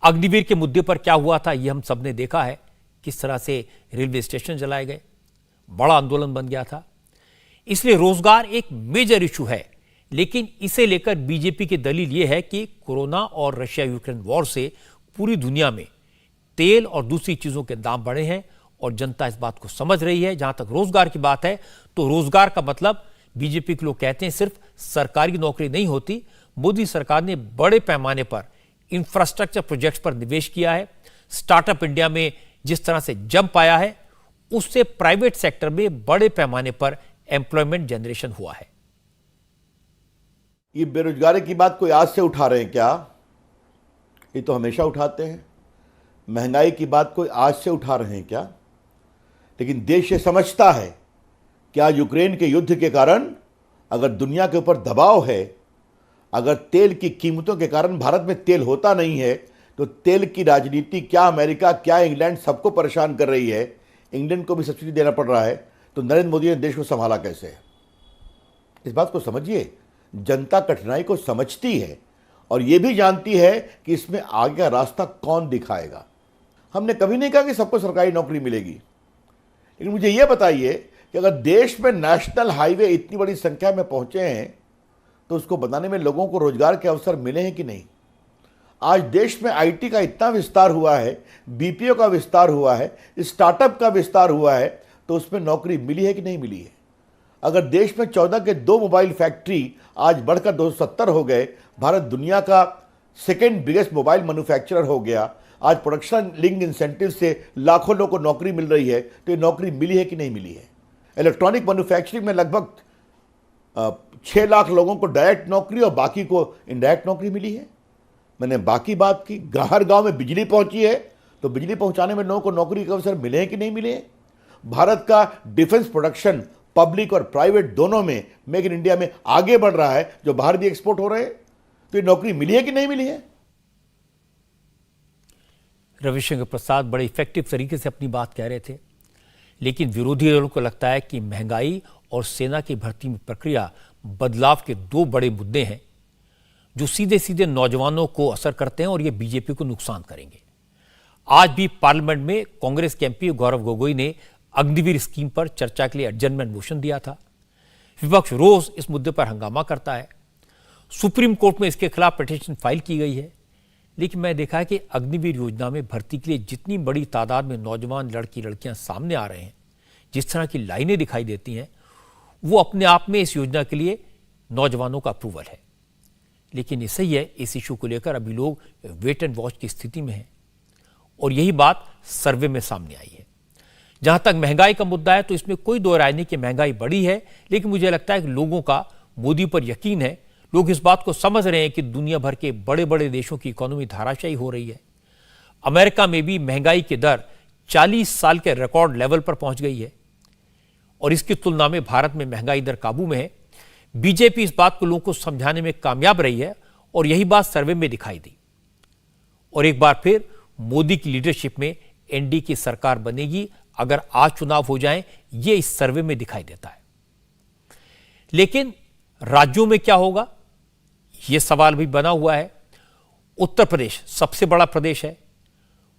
अग्निवीर के मुद्दे पर क्या हुआ था ये हम सब ने देखा है, किस तरह से रेलवे स्टेशन जलाए गए, बड़ा आंदोलन बन गया था। इसलिए रोजगार एक मेजर इशू है, लेकिन इसे लेकर बीजेपी की दलील यह है कि कोरोना और रशिया यूक्रेन वॉर से पूरी दुनिया में तेल और दूसरी चीज़ों के दाम बढ़े हैं और जनता इस बात को समझ रही है। जहां तक रोजगार की बात है तो रोजगार का मतलब बीजेपी के लोग कहते हैं सिर्फ सरकारी नौकरी नहीं होती। मोदी सरकार ने बड़े पैमाने पर इंफ्रास्ट्रक्चर प्रोजेक्ट्स पर निवेश किया है। स्टार्टअप इंडिया में जिस तरह से जंप आया है, उससे प्राइवेट सेक्टर में बड़े पैमाने पर एम्प्लॉयमेंट जनरेशन हुआ है। ये बेरोजगारी की बात कोई आज से उठा रहे हैं क्या? ये तो हमेशा उठाते हैं। महंगाई की बात कोई आज से उठा रहे हैं क्या? लेकिन देश ये समझता है कि आज यूक्रेन के युद्ध के कारण अगर दुनिया के ऊपर दबाव है, अगर तेल की कीमतों के कारण भारत में तेल होता नहीं है, तो तेल की राजनीति क्या अमेरिका क्या इंग्लैंड सबको परेशान कर रही है। इंग्लैंड को भी सब्सिडी देना पड़ रहा है, तो नरेंद्र मोदी ने देश को संभाला कैसे? इस बात को समझिए। जनता कठिनाई को समझती है और यह भी जानती है कि इसमें आगे का रास्ता कौन दिखाएगा। हमने कभी नहीं कहा कि सबको सरकारी नौकरी मिलेगी, लेकिन मुझे यह बताइए कि अगर देश में नेशनल हाईवे इतनी बड़ी संख्या में पहुंचे हैं तो उसको बनाने में लोगों को रोजगार के अवसर मिले हैं कि नहीं? आज देश में आईटी का इतना विस्तार हुआ है, बीपीओ का विस्तार हुआ है, स्टार्टअप का विस्तार हुआ है, तो उसमें नौकरी मिली है कि नहीं मिली है? अगर देश में 14 के 2 मोबाइल फैक्ट्री आज बढ़कर 270 हो गए, भारत दुनिया का सेकेंड बिगेस्ट मोबाइल मैन्युफैक्चरर हो गया, आज प्रोडक्शन लिंक इंसेंटिव से लाखों लोगों को नौकरी मिल रही है, तो ये नौकरी मिली है कि नहीं मिली है? इलेक्ट्रॉनिक मैन्युफैक्चरिंग में लगभग 6 लाख लोगों को डायरेक्ट नौकरी और बाकी को इनडायरेक्ट नौकरी मिली है। मैंने बाकी बात की, हर गांव में बिजली पहुंची है, तो बिजली पहुंचाने में लोगों को नौकरी के अवसर मिले हैं कि नहीं मिले हैं? भारत का डिफेंस प्रोडक्शन पब्लिक और प्राइवेट दोनों में मेक इन इंडिया में आगे बढ़ रहा है, जो बाहर भी एक्सपोर्ट हो रहे हैं, तो ये नौकरी मिली है कि नहीं मिली है? रविशंकर प्रसाद बड़े इफेक्टिव तरीके से अपनी बात कह रहे थे, लेकिन विरोधी दलों को लगता है कि महंगाई और सेना की भर्ती में प्रक्रिया बदलाव के 2 बड़े मुद्दे हैं जो सीधे सीधे नौजवानों को असर करते हैं और ये बीजेपी को नुकसान करेंगे। आज भी पार्लियामेंट में कांग्रेस के एमपी गौरव गोगोई ने अग्निवीर स्कीम पर चर्चा के लिए एडजर्नमेंट मोशन दिया था। विपक्ष रोज इस मुद्दे पर हंगामा करता है। सुप्रीम कोर्ट में इसके खिलाफ पिटीशन फाइल की गई है, लेकिन मैं देखा है कि अग्निवीर योजना में भर्ती के लिए जितनी बड़ी तादाद में नौजवान लड़की लड़कियां सामने आ रहे हैं, जिस तरह की लाइनें दिखाई देती हैं, वो अपने आप में इस योजना के लिए नौजवानों का अप्रूवल है। लेकिन ये सही है, इस इशू को लेकर अभी लोग वेट एंड वॉच की स्थिति में हैं और यही बात सर्वे में सामने आई है। जहां तक महंगाई का मुद्दा है तो इसमें कोई दो राय नहीं कि महंगाई बढ़ी है, लेकिन मुझे लगता है कि लोगों का मोदी पर यकीन है। लोग इस बात को समझ रहे हैं कि दुनिया भर के बड़े बड़े देशों की इकोनॉमी धाराशायी हो रही है। अमेरिका में भी महंगाई की दर 40 साल के रिकॉर्ड लेवल पर पहुंच गई है और इसकी तुलना में भारत में महंगाई दर काबू में है। बीजेपी इस बात को लोगों को समझाने में कामयाब रही है और यही बात सर्वे में दिखाई दी। और एक बार फिर मोदी की लीडरशिप में एनडीए की सरकार बनेगी अगर आज चुनाव हो जाएं, यह इस सर्वे में दिखाई देता है। लेकिन राज्यों में क्या होगा, यह सवाल भी बना हुआ है। उत्तर प्रदेश सबसे बड़ा प्रदेश है।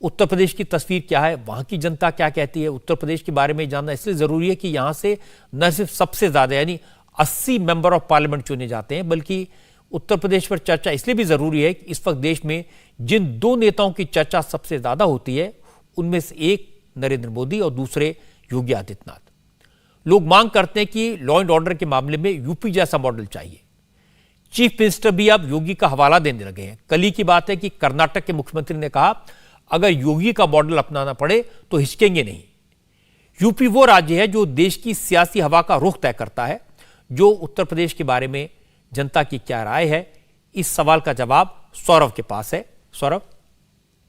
उत्तर प्रदेश की तस्वीर क्या है, वहां की जनता क्या कहती है, उत्तर प्रदेश के बारे में जानना इसलिए जरूरी है कि यहां से न सिर्फ सबसे ज्यादा यानी 80 मेंबर ऑफ पार्लियामेंट चुने जाते हैं, बल्कि उत्तर प्रदेश पर चर्चा इसलिए भी जरूरी है कि इस वक्त देश में जिन दो नेताओं की चर्चा सबसे ज्यादा होती है उनमें से एक नरेंद्र मोदी और दूसरे योगी आदित्यनाथ। लोग मांग करते हैं कि लॉ एंड ऑर्डर के मामले में यूपी जैसा मॉडल चाहिए। चीफ मिनिस्टर भी अब योगी का हवाला देने लगे हैं। कल ही की बात है कि कर्नाटक के मुख्यमंत्री ने कहा अगर योगी का मॉडल अपनाना पड़े तो हिचकेंगे नहीं। यूपी वो राज्य है जो देश की सियासी हवा का रुख तय करता है। जो उत्तर प्रदेश के बारे में जनता की क्या राय है, इस सवाल का जवाब सौरभ के पास है। सौरभ।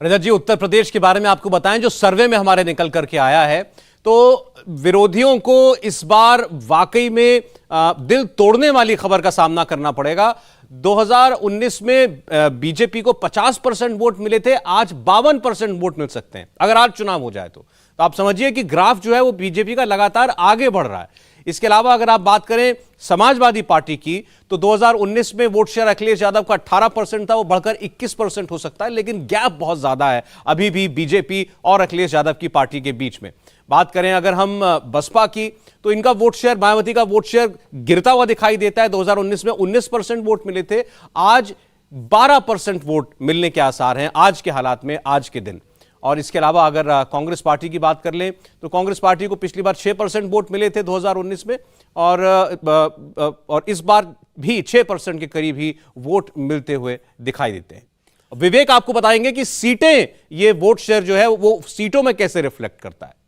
रजत जी, उत्तर प्रदेश के बारे में आपको बताएं, जो सर्वे में हमारे निकल करके आया है तो विरोधियों को इस बार वाकई में दिल तोड़ने वाली खबर का सामना करना पड़ेगा। 2019 में बीजेपी को 50% वोट मिले थे, आज 52% वोट मिल सकते हैं अगर आज चुनाव हो जाए तो आप समझिए कि ग्राफ जो है वो बीजेपी का लगातार आगे बढ़ रहा है। इसके अलावा अगर आप बात करें समाजवादी पार्टी की तो 2019 में वोट शेयर अखिलेश यादव का 18% था, वो बढ़कर 21% हो सकता है, लेकिन गैप बहुत ज्यादा है अभी भी बीजेपी और अखिलेश यादव की पार्टी के बीच में। बात करें अगर हम बसपा की तो इनका वोट शेयर, मायावती का वोट शेयर गिरता हुआ दिखाई देता है। 2019 में 19% वोट मिले थे, आज 12% वोट मिलने के आसार हैं आज के हालात में, आज के दिन। और इसके अलावा अगर कांग्रेस पार्टी की बात कर लें तो कांग्रेस पार्टी को पिछली बार 6% वोट मिले थे 2019 में और इस बार भी 6% के करीब ही वोट मिलते हुए दिखाई देते हैं। विवेक आपको बताएंगे कि सीटें, ये वोट शेयर जो है वो सीटों में कैसे रिफ्लेक्ट करता है।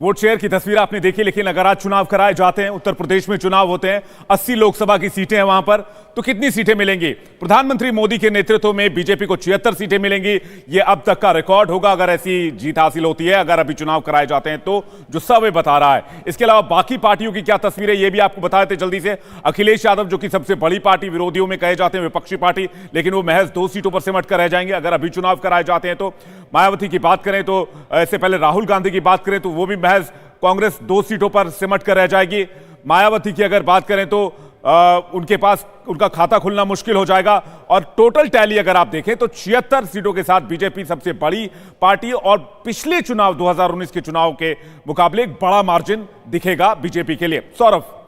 वोट शेयर की तस्वीर आपने देखी, लेकिन अगर आज चुनाव कराए जाते हैं, उत्तर प्रदेश में चुनाव होते हैं, 80 लोकसभा की सीटें हैं वहां पर, तो कितनी सीटें मिलेंगी? प्रधानमंत्री मोदी के नेतृत्व में बीजेपी को 76 सीटें मिलेंगी। यह अब तक का रिकॉर्ड होगा अगर ऐसी जीत हासिल होती है, अगर अभी चुनाव कराए जाते हैं तो, जो सर्वे बता रहा है। इसके अलावा बाकी पार्टियों की क्या तस्वीर है, यह भी आपको बताए थे जल्दी से। अखिलेश यादव जो कि सबसे बड़ी पार्टी, विरोधियों में कहे जाते हैं विपक्षी पार्टी, लेकिन वो महज 2 सीटों पर सिमट कर रह जाएंगे अगर अभी चुनाव कराए जाते हैं तो। मायावती की बात करें तो, इससे पहले राहुल गांधी की बात करें तो वो भी महज कांग्रेस 2 सीटों पर सिमट कर रह जाएगी। मायावती की अगर बात करें तो उनके पास उनका खाता खुलना मुश्किल हो जाएगा। और टोटल टैली अगर आप देखें तो 76 सीटों के साथ बीजेपी सबसे बड़ी पार्टी, और पिछले चुनाव 2019 के चुनाव के मुकाबले एक बड़ा मार्जिन दिखेगा बीजेपी के लिए। सौरभ।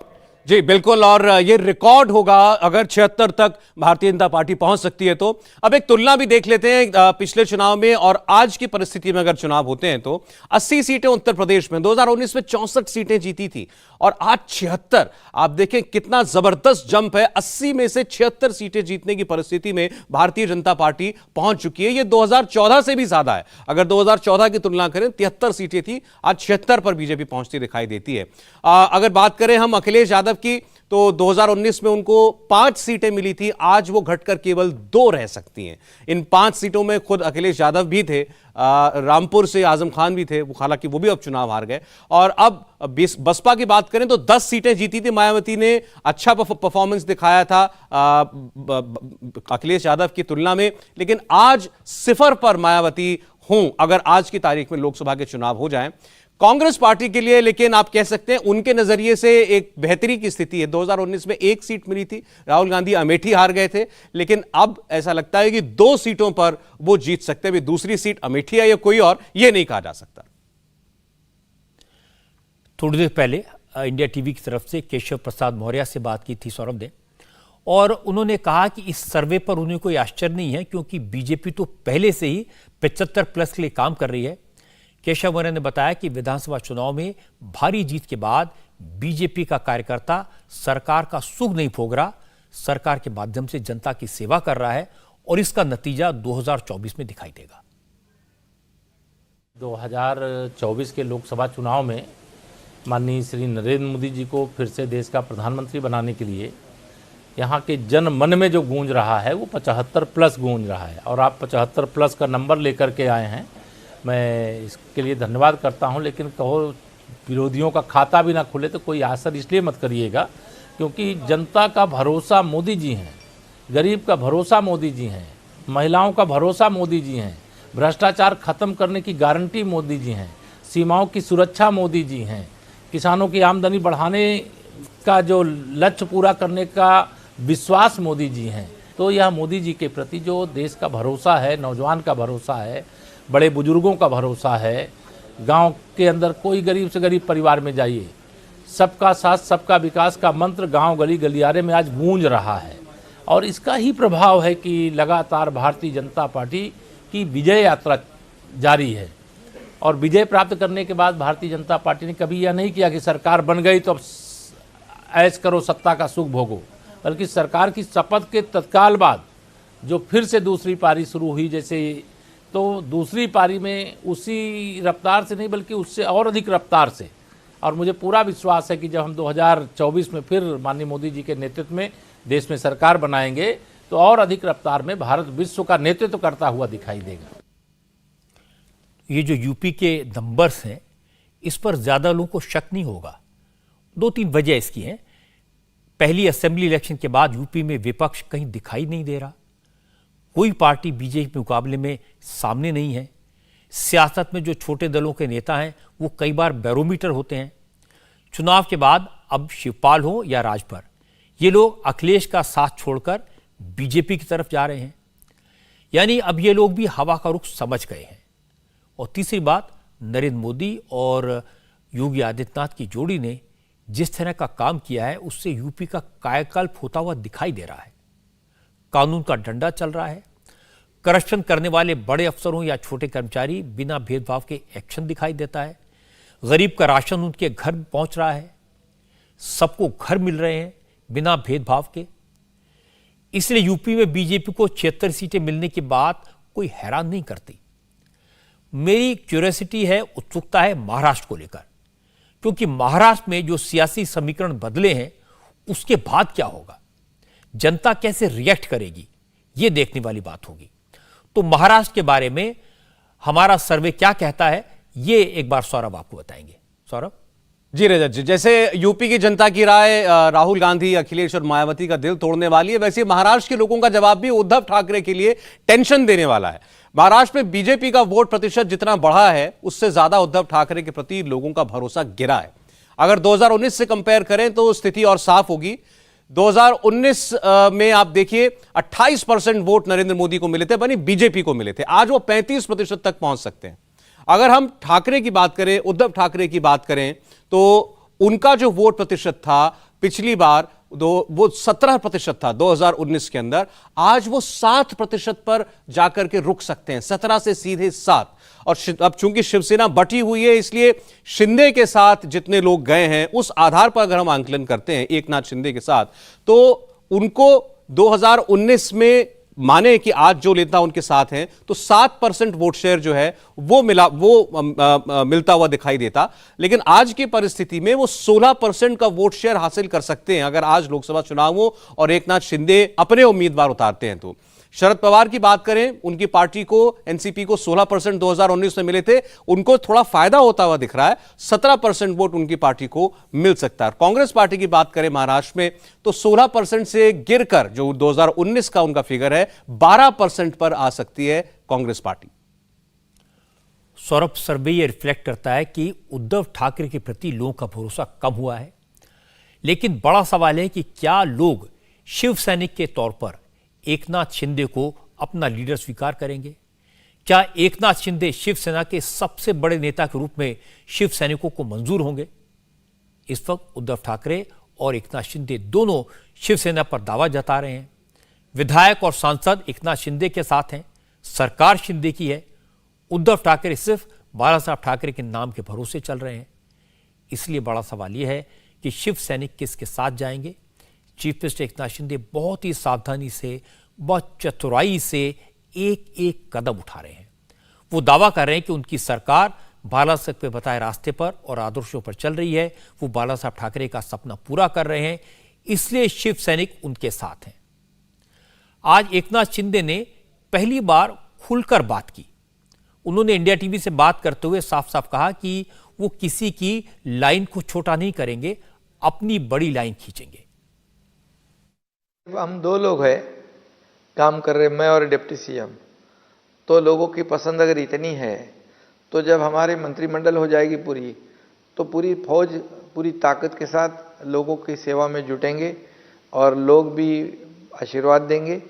जी बिल्कुल, और ये रिकॉर्ड होगा अगर 76 तक भारतीय जनता पार्टी पहुंच सकती है तो। अब एक तुलना भी देख लेते हैं पिछले चुनाव में और आज की परिस्थिति में। अगर चुनाव होते हैं तो 80 सीटें उत्तर प्रदेश में, 2019 में 64 सीटें जीती थी और आज 76। आप देखें कितना जबरदस्त जंप है, 80 में से 76 सीटें जीतने की परिस्थिति में भारतीय जनता पार्टी पहुंच चुकी है। यह 2014 से भी ज्यादा है। अगर 2014 की तुलना करें 73 सीटें थी, आज 76 पर बीजेपी पहुंचती दिखाई देती है। अगर बात करें हम अखिलेश यादव की तो 2019 में उनको 5 सीटें मिली थी, आज वो घटकर केवल 2 रह सकती हैं। इन 5 सीटों में खुद अखिलेश यादव भी थे, रामपुर से आजम खान भी थे, हालांकि वो भी अब चुनाव हार गए। और अब बसपा की बात करें तो 10 सीटें जीती थी, मायावती ने अच्छा परफॉर्मेंस दिखाया था अखिलेश यादव की तुलना में, लेकिन आज 0 पर मायावती हूं अगर आज की तारीख में लोकसभा के चुनाव हो जाएं। कांग्रेस पार्टी के लिए, लेकिन आप कह सकते हैं उनके नजरिए से एक बेहतरी की स्थिति है। 2019 में 1 सीट मिली थी, राहुल गांधी अमेठी हार गए थे, लेकिन अब ऐसा लगता है कि 2 सीटों पर वो जीत सकते हैं। दूसरी सीट अमेठी है या कोई और, ये नहीं कहा जा सकता। थोड़ी देर पहले इंडिया टीवी की तरफ से केशव प्रसाद मौर्य से बात की थी सौरभ ने, और उन्होंने कहा कि इस सर्वे पर उन्हें कोई आश्चर्य नहीं है क्योंकि बीजेपी तो पहले से ही 75+ के लिए काम कर रही है। केशव मौर्य ने बताया कि विधानसभा चुनाव में भारी जीत के बाद बीजेपी का कार्यकर्ता सरकार का सुख नहीं भोग रहा, सरकार के माध्यम से जनता की सेवा कर रहा है और इसका नतीजा 2024 में दिखाई देगा। 2024 के लोकसभा चुनाव में माननीय श्री नरेंद्र मोदी जी को फिर से देश का प्रधानमंत्री बनाने के लिए यहाँ के जन मन में जो गूंज रहा है वो 75+ गूंज रहा है, और आप 75+ का नंबर लेकर के आए हैं। मैं इसके लिए धन्यवाद करता हूं, लेकिन कहो विरोधियों का खाता भी ना खुले तो कोई असर इसलिए मत करिएगा क्योंकि जनता का भरोसा मोदी जी हैं, गरीब का भरोसा मोदी जी हैं, महिलाओं का भरोसा मोदी जी हैं, भ्रष्टाचार खत्म करने की गारंटी मोदी जी हैं, सीमाओं की सुरक्षा मोदी जी हैं, किसानों की आमदनी बढ़ाने का जो लक्ष्य पूरा करने का विश्वास मोदी जी हैं। तो यह मोदी जी के प्रति जो देश का भरोसा है, नौजवान का भरोसा है, बड़े बुजुर्गों का भरोसा है। गांव के अंदर कोई गरीब से गरीब परिवार में जाइए, सबका साथ सबका विकास का मंत्र गांव गली गलियारे में आज गूंज रहा है और इसका ही प्रभाव है कि लगातार भारतीय जनता पार्टी की विजय यात्रा जारी है। और विजय प्राप्त करने के बाद भारतीय जनता पार्टी ने कभी यह नहीं किया कि सरकार बन गई तो अब ऐश करो, सत्ता का सुख भोगो, बल्कि सरकार की शपथ के तत्काल बाद जो फिर से दूसरी पारी शुरू हुई, जैसे तो दूसरी पारी में उसी रफ्तार से नहीं बल्कि उससे और अधिक रफ्तार से, और मुझे पूरा विश्वास है कि जब हम 2024 में फिर माननीय मोदी जी के नेतृत्व में देश में सरकार बनाएंगे तो और अधिक रफ्तार में भारत विश्व का नेतृत्व करता हुआ दिखाई देगा। ये जो यूपी के नंबर्स हैं, इस पर ज़्यादा लोगों को शक नहीं होगा। 2-3 वजह इसकी हैं। पहली असेंबली इलेक्शन के बाद यूपी में विपक्ष कहीं दिखाई नहीं दे रहा, कोई पार्टी बीजेपी के मुकाबले में सामने नहीं है। सियासत में जो छोटे दलों के नेता हैं वो कई बार बैरोमीटर होते हैं। चुनाव के बाद अब शिवपाल हो या राजभर, ये लोग अखिलेश का साथ छोड़कर बीजेपी की तरफ जा रहे हैं, यानी अब ये लोग भी हवा का रुख समझ गए हैं। और तीसरी बात, नरेंद्र मोदी और योगी आदित्यनाथ की जोड़ी ने जिस तरह का काम किया है उससे यूपी का कायाकल्प होता हुआ दिखाई दे रहा है। कानून का डंडा चल रहा है, करप्शन करने वाले बड़े अफसरों या छोटे कर्मचारी बिना भेदभाव के एक्शन दिखाई देता है, गरीब का राशन उनके घर पहुंच रहा है, सबको घर मिल रहे हैं बिना भेदभाव के। इसलिए यूपी में बीजेपी को 76 सीटें मिलने की बात कोई हैरान नहीं करती। मेरी क्यूरियोसिटी है, उत्सुकता है महाराष्ट्र को लेकर, क्योंकि महाराष्ट्र में जो सियासी समीकरण बदले हैं उसके बाद क्या होगा, जनता कैसे रिएक्ट करेगी, यह देखने वाली बात होगी। तो महाराष्ट्र के बारे में हमारा सर्वे क्या कहता है, ये एक बार सौरभ आपको बताएंगे। सौरभ जी रजत जी, जैसे यूपी की जनता की राय राहुल गांधी, अखिलेश और मायावती का दिल तोड़ने वाली है, वैसे महाराष्ट्र के लोगों का जवाब भी उद्धव ठाकरे के लिए टेंशन देने वाला है। महाराष्ट्र में बीजेपी का वोट प्रतिशत जितना बढ़ा है उससे ज्यादा उद्धव ठाकरे के प्रति लोगों का भरोसा गिरा है। अगर 2019 से कंपेयर करें तो स्थिति और साफ होगी। 2019 में आप देखिए 28% वोट नरेंद्र मोदी को मिले थे, बनी बीजेपी को मिले थे। आज वो 35% तक पहुंच सकते हैं। अगर हम ठाकरे की बात करें, उद्धव ठाकरे की बात करें, तो उनका जो वोट प्रतिशत था पिछली बार वो 17% था 2019 के अंदर, आज वो 7% पर जाकर के रुक सकते हैं, 17 से सीधे 7। और अब चूंकि शिवसेना बटी हुई है इसलिए शिंदे के साथ जितने लोग गए हैं उस आधार पर अगर हम आंकलन करते हैं एकनाथ शिंदे के साथ, तो उनको 2019 में माने कि आज जो नेता उनके साथ हैं तो 7% वोट शेयर जो है वो मिलता हुआ दिखाई देता। लेकिन आज की परिस्थिति में वो 16% का वोट शेयर हासिल कर सकते हैं अगर आज लोकसभा चुनाव हो और एकनाथ शिंदे अपने उम्मीदवार उतारते हैं। तो शरद पवार की बात करें, उनकी पार्टी को, एनसीपी को 16% 2019 में मिले थे, उनको थोड़ा फायदा होता हुआ दिख रहा है, 17% वोट उनकी पार्टी को मिल सकता है। कांग्रेस पार्टी की बात करें महाराष्ट्र में तो 16% से गिरकर जो 2019 का उनका फिगर है 12% पर आ सकती है कांग्रेस पार्टी। सौरभ, सर्वे ये रिफ्लेक्ट करता है कि उद्धव ठाकरे के प्रति लोगों का भरोसा कम हुआ है, लेकिन बड़ा सवाल है कि क्या लोग शिव सैनिक के तौर पर एकनाथ शिंदे को अपना लीडर स्वीकार करेंगे? क्या एकनाथ शिंदे शिवसेना के सबसे बड़े नेता के रूप में शिव सैनिकों को मंजूर होंगे? इस वक्त उद्धव ठाकरे और एकनाथ शिंदे दोनों शिवसेना पर दावा जता रहे हैं। विधायक और सांसद एकनाथ शिंदे के साथ हैं, सरकार शिंदे की है। उद्धव ठाकरे सिर्फ बाला साहब ठाकरे के नाम के भरोसे चल रहे हैं। इसलिए बड़ा सवाल यह है कि शिव सैनिक किसके साथ जाएंगे। चीफ मिनिस्टर एकनाथ शिंदे बहुत ही सावधानी से, बहुत चतुराई से एक एक कदम उठा रहे हैं। वो दावा कर रहे हैं कि उनकी सरकार बाला साहब के बताए रास्ते पर और आदर्शों पर चल रही है। वो बाला साहब ठाकरे का सपना पूरा कर रहे हैं, इसलिए शिव सैनिक उनके साथ हैं। आज एकनाथ शिंदे ने पहली बार खुलकर बात की। उन्होंने इंडिया टीवी से बात करते हुए साफ साफ कहा कि वो किसी की लाइन को छोटा नहीं करेंगे, अपनी बड़ी लाइन खींचेंगे। हम दो लोग हैं काम कर रहे, मैं और डिप्टी सीएम, तो लोगों की पसंद अगर इतनी है तो जब हमारी मंत्रिमंडल हो जाएगी पूरी, तो पूरी फौज पूरी ताकत के साथ लोगों की सेवा में जुटेंगे और लोग भी आशीर्वाद देंगे।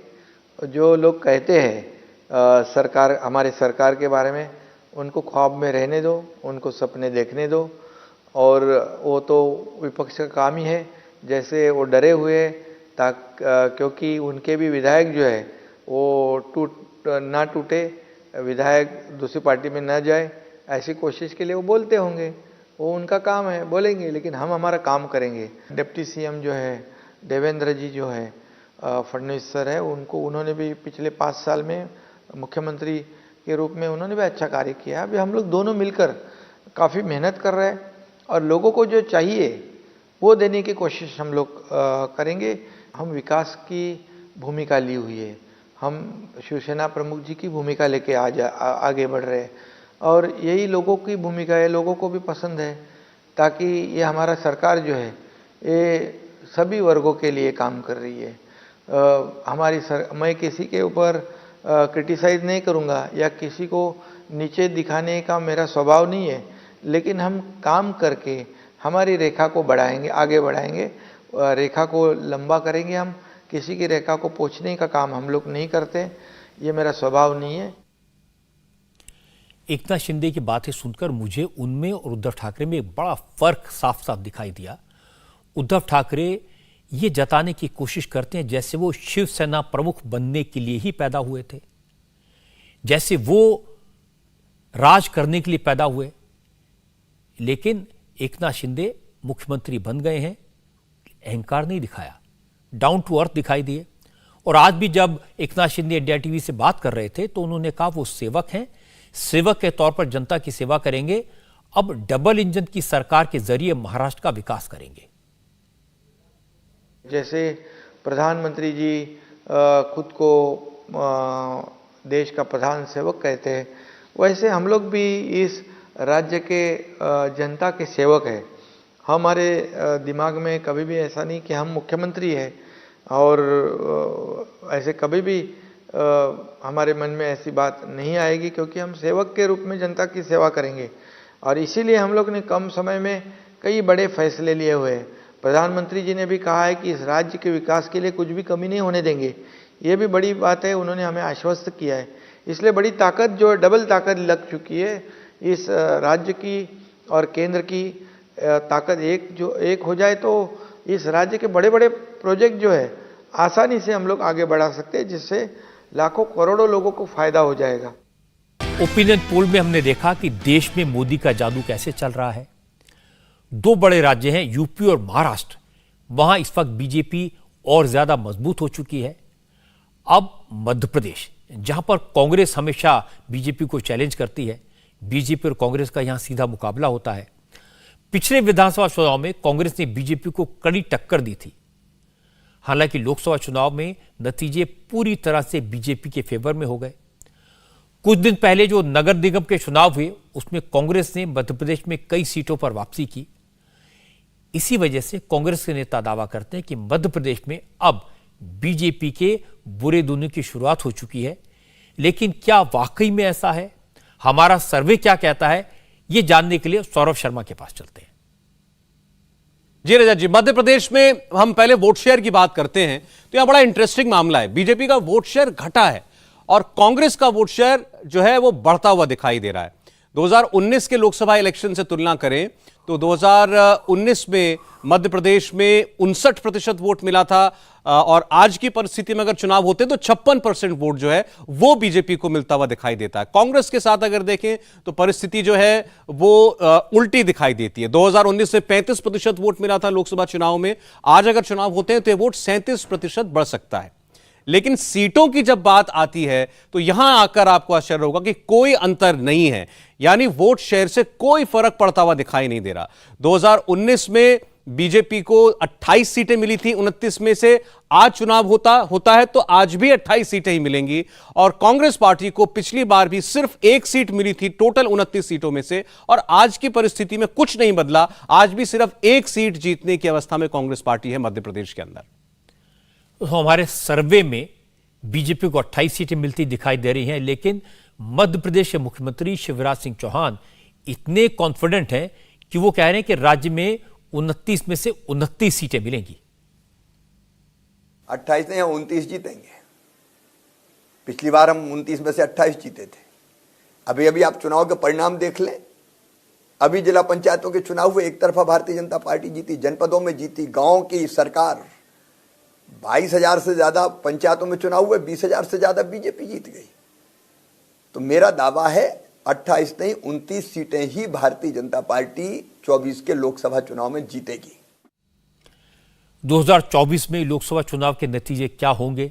जो लोग कहते हैं सरकार, हमारे सरकार के बारे में, उनको ख्वाब में रहने दो, उनको सपने देखने दो, और वो तो विपक्ष का काम ही है। जैसे वो डरे हुए क्योंकि उनके भी विधायक जो है वो ना टूटे, विधायक दूसरी पार्टी में ना जाए, ऐसी कोशिश के लिए वो बोलते होंगे, वो उनका काम है, बोलेंगे, लेकिन हम हमारा काम करेंगे। डिप्टी सीएम जो है देवेंद्र जी जो है फडणवीस सर है, उन्होंने भी पिछले 5 साल में मुख्यमंत्री के रूप में उन्होंने भी अच्छा कार्य किया। अभी हम लोग दोनों मिलकर काफ़ी मेहनत कर रहे हैं और लोगों को जो चाहिए वो देने की कोशिश हम लोग करेंगे। हम विकास की भूमिका ली हुई है, हम शिवसेना प्रमुख जी की भूमिका लेके आगे बढ़ रहे हैं और यही लोगों की भूमिका है, लोगों को भी पसंद है, ताकि ये हमारा सरकार जो है ये सभी वर्गों के लिए काम कर रही है। मैं किसी के ऊपर क्रिटिसाइज नहीं करूँगा या किसी को नीचे दिखाने का मेरा स्वभाव नहीं है, लेकिन हम काम करके हमारी रेखा को बढ़ाएंगे, आगे बढ़ाएंगे, रेखा को लंबा करेंगे। हम किसी की रेखा को पोंछने का काम हम लोग नहीं करते, ये मेरा स्वभाव नहीं है। एकनाथ शिंदे की बातें सुनकर मुझे उनमें और उद्धव ठाकरे में एक बड़ा फर्क साफ साफ दिखाई दिया। उद्धव ठाकरे ये जताने की कोशिश करते हैं जैसे वो शिवसेना प्रमुख बनने के लिए ही पैदा हुए थे, जैसे वो राज करने के लिए पैदा हुए। लेकिन एकनाथ शिंदे मुख्यमंत्री बन गए हैं, अहंकार नहीं दिखाया, डाउन टू अर्थ दिखाई दिए। और आज भी जब एकनाथ शिंदे इंडिया टीवी से बात कर रहे थे तो उन्होंने कहा वो सेवक हैं, सेवक के तौर पर जनता की सेवा करेंगे, अब डबल इंजन की सरकार के जरिए महाराष्ट्र का विकास करेंगे। जैसे प्रधानमंत्री जी खुद को देश का प्रधान सेवक कहते हैं, वैसे हम लोग भी इस राज्य के जनता के सेवक हैं। हमारे दिमाग में कभी भी ऐसा नहीं कि हम मुख्यमंत्री हैं, और ऐसे कभी भी हमारे मन में ऐसी बात नहीं आएगी, क्योंकि हम सेवक के रूप में जनता की सेवा करेंगे। और इसीलिए हम लोग ने कम समय में कई बड़े फैसले लिए हुए हैं। प्रधानमंत्री जी ने भी कहा है कि इस राज्य के विकास के लिए कुछ भी कमी नहीं होने देंगे, ये भी बड़ी बात है, उन्होंने हमें आश्वस्त किया है। इसलिए बड़ी ताकत, जो डबल ताकत लग चुकी है इस राज्य की और केंद्र की ताकत एक हो जाए तो इस राज्य के बड़े बड़े प्रोजेक्ट जो है आसानी से हम लोग आगे बढ़ा सकते हैं, जिससे लाखों करोड़ों लोगों को फायदा हो जाएगा। ओपिनियन पोल में हमने देखा कि देश में मोदी का जादू कैसे चल रहा है। 2 बड़े राज्य हैं यूपी और महाराष्ट्र, वहां इस वक्त बीजेपी और ज्यादा मजबूत हो चुकी है। अब मध्य प्रदेश, जहां पर कांग्रेस हमेशा बीजेपी को चैलेंज करती है, बीजेपी और कांग्रेस का यहां सीधा मुकाबला होता है। पिछले विधानसभा चुनाव में कांग्रेस ने बीजेपी को कड़ी टक्कर दी थी। हालांकि लोकसभा चुनाव में नतीजे पूरी तरह से बीजेपी के फेवर में हो गए। कुछ दिन पहले जो नगर निगम के चुनाव हुए उसमें कांग्रेस ने मध्य प्रदेश में कई सीटों पर वापसी की। इसी वजह से कांग्रेस के नेता दावा करते हैं कि मध्य प्रदेश में अब बीजेपी के बुरे दिन की शुरुआत हो चुकी है। लेकिन क्या वाकई में ऐसा है? हमारा सर्वे क्या कहता है, यह जानने के लिए सौरभ शर्मा के पास चलते हैं। जी रजत जी, मध्य प्रदेश में हम पहले वोट शेयर की बात करते हैं तो यहां बड़ा इंटरेस्टिंग मामला है। बीजेपी का वोट शेयर घटा है और कांग्रेस का वोट शेयर जो है वो बढ़ता हुआ दिखाई दे रहा है। 2019 के लोकसभा इलेक्शन से तुलना करें तो 2019 में मध्य प्रदेश में 59% वोट मिला था, और आज की परिस्थिति में अगर चुनाव होते तो 56% वोट जो है वो बीजेपी को मिलता हुआ दिखाई देता है। कांग्रेस के साथ अगर देखें तो परिस्थिति जो है वो उल्टी दिखाई देती है। 2019 में 35% वोट मिला था लोकसभा चुनाव में, आज अगर चुनाव होते हैं तो ये वोट 37% बढ़ सकता है। लेकिन सीटों की जब बात आती है तो यहां आकर आपको आश्चर्य होगा कि कोई अंतर नहीं है, यानी वोट शेयर से कोई फर्क पड़ता हुआ दिखाई नहीं दे रहा। 2019 में बीजेपी को 28 सीटें मिली थी 29 में से। आज चुनाव होता है तो आज भी 28 सीटें ही मिलेंगी। और कांग्रेस पार्टी को पिछली बार भी सिर्फ एक सीट मिली थी टोटल 29 सीटों में से, और आज की परिस्थिति में कुछ नहीं बदला। आज भी सिर्फ एक सीट जीतने की अवस्था में कांग्रेस पार्टी है मध्य प्रदेश के अंदर। तो हमारे सर्वे में बीजेपी को 28 सीटें मिलती दिखाई दे रही हैं, लेकिन मध्य प्रदेश के मुख्यमंत्री शिवराज सिंह चौहान इतने कॉन्फिडेंट हैं कि वो कह रहे हैं कि राज्य में 29 में से 29 सीटें मिलेंगी। 28 नहीं, 29 जीतेंगे। पिछली बार हम 29 में से 28 जीते थे। अभी अभी आप चुनाव के परिणाम देख लें। अभी जिला पंचायतों के चुनाव हुए, एक तरफा भारतीय जनता पार्टी जीती, जनपदों में जीती, गांव की सरकार 22,000 से ज्यादा पंचायतों में चुनाव हुए, 20,000 से ज्यादा बीजेपी जीत गई। तो मेरा दावा है 28 नहीं 29 सीटें ही भारतीय जनता पार्टी 24 के लोकसभा चुनाव में जीतेगी। 2024 में लोकसभा चुनाव के नतीजे क्या होंगे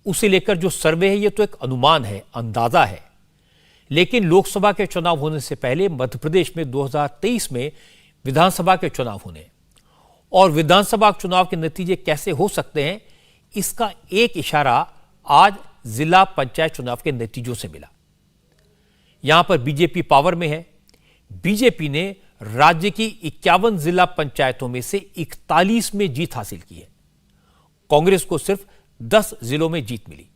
उसे लेकर जो सर्वे है ये तो एक अनुमान है, अंदाजा है। लेकिन लोकसभा के चुनाव होने से पहले मध्य प्रदेश में 2023 में विधानसभा के चुनाव होने और विधानसभा चुनाव के नतीजे कैसे हो सकते हैं, इसका एक इशारा आज जिला पंचायत चुनाव के नतीजों से मिला। यहां पर बीजेपी पावर में है। बीजेपी ने राज्य की 51 जिला पंचायतों में से 41 में जीत हासिल की है। कांग्रेस को सिर्फ 10 जिलों में जीत मिली।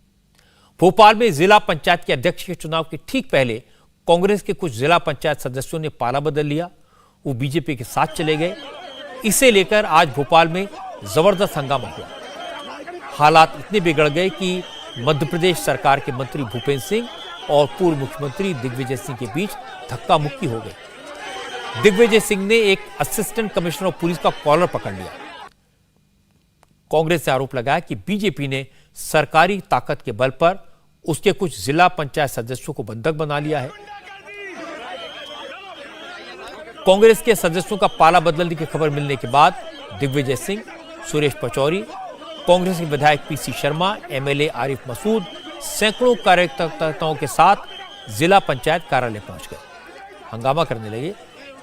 भोपाल में जिला पंचायत के अध्यक्ष के चुनाव के ठीक पहले कांग्रेस के कुछ जिला पंचायत सदस्यों ने पाला बदल लिया, वो बीजेपी के साथ चले गए। इसे लेकर आज भोपाल में जबरदस्त हंगामा हुआ। हालात इतने बिगड़ गए कि मध्य प्रदेश सरकार के मंत्री भूपेंद्र सिंह और पूर्व मुख्यमंत्री दिग्विजय सिंह के बीच धक्का मुक्की हो गई। दिग्विजय सिंह ने एक असिस्टेंट कमिश्नर ऑफ पुलिस का कॉलर पकड़ लिया। कांग्रेस ने आरोप लगाया कि बीजेपी ने सरकारी ताकत के बल पर उसके कुछ जिला पंचायत सदस्यों को बंधक बना लिया है। कांग्रेस के सदस्यों का पाला बदलने की खबर मिलने के बाद दिग्विजय सिंह, सुरेश पचौरी, कांग्रेस के विधायक पीसी शर्मा, एमएलए आरिफ मसूद सैकड़ों कार्यकर्ताओं के साथ जिला पंचायत कार्यालय पहुंच गए, हंगामा करने लगे।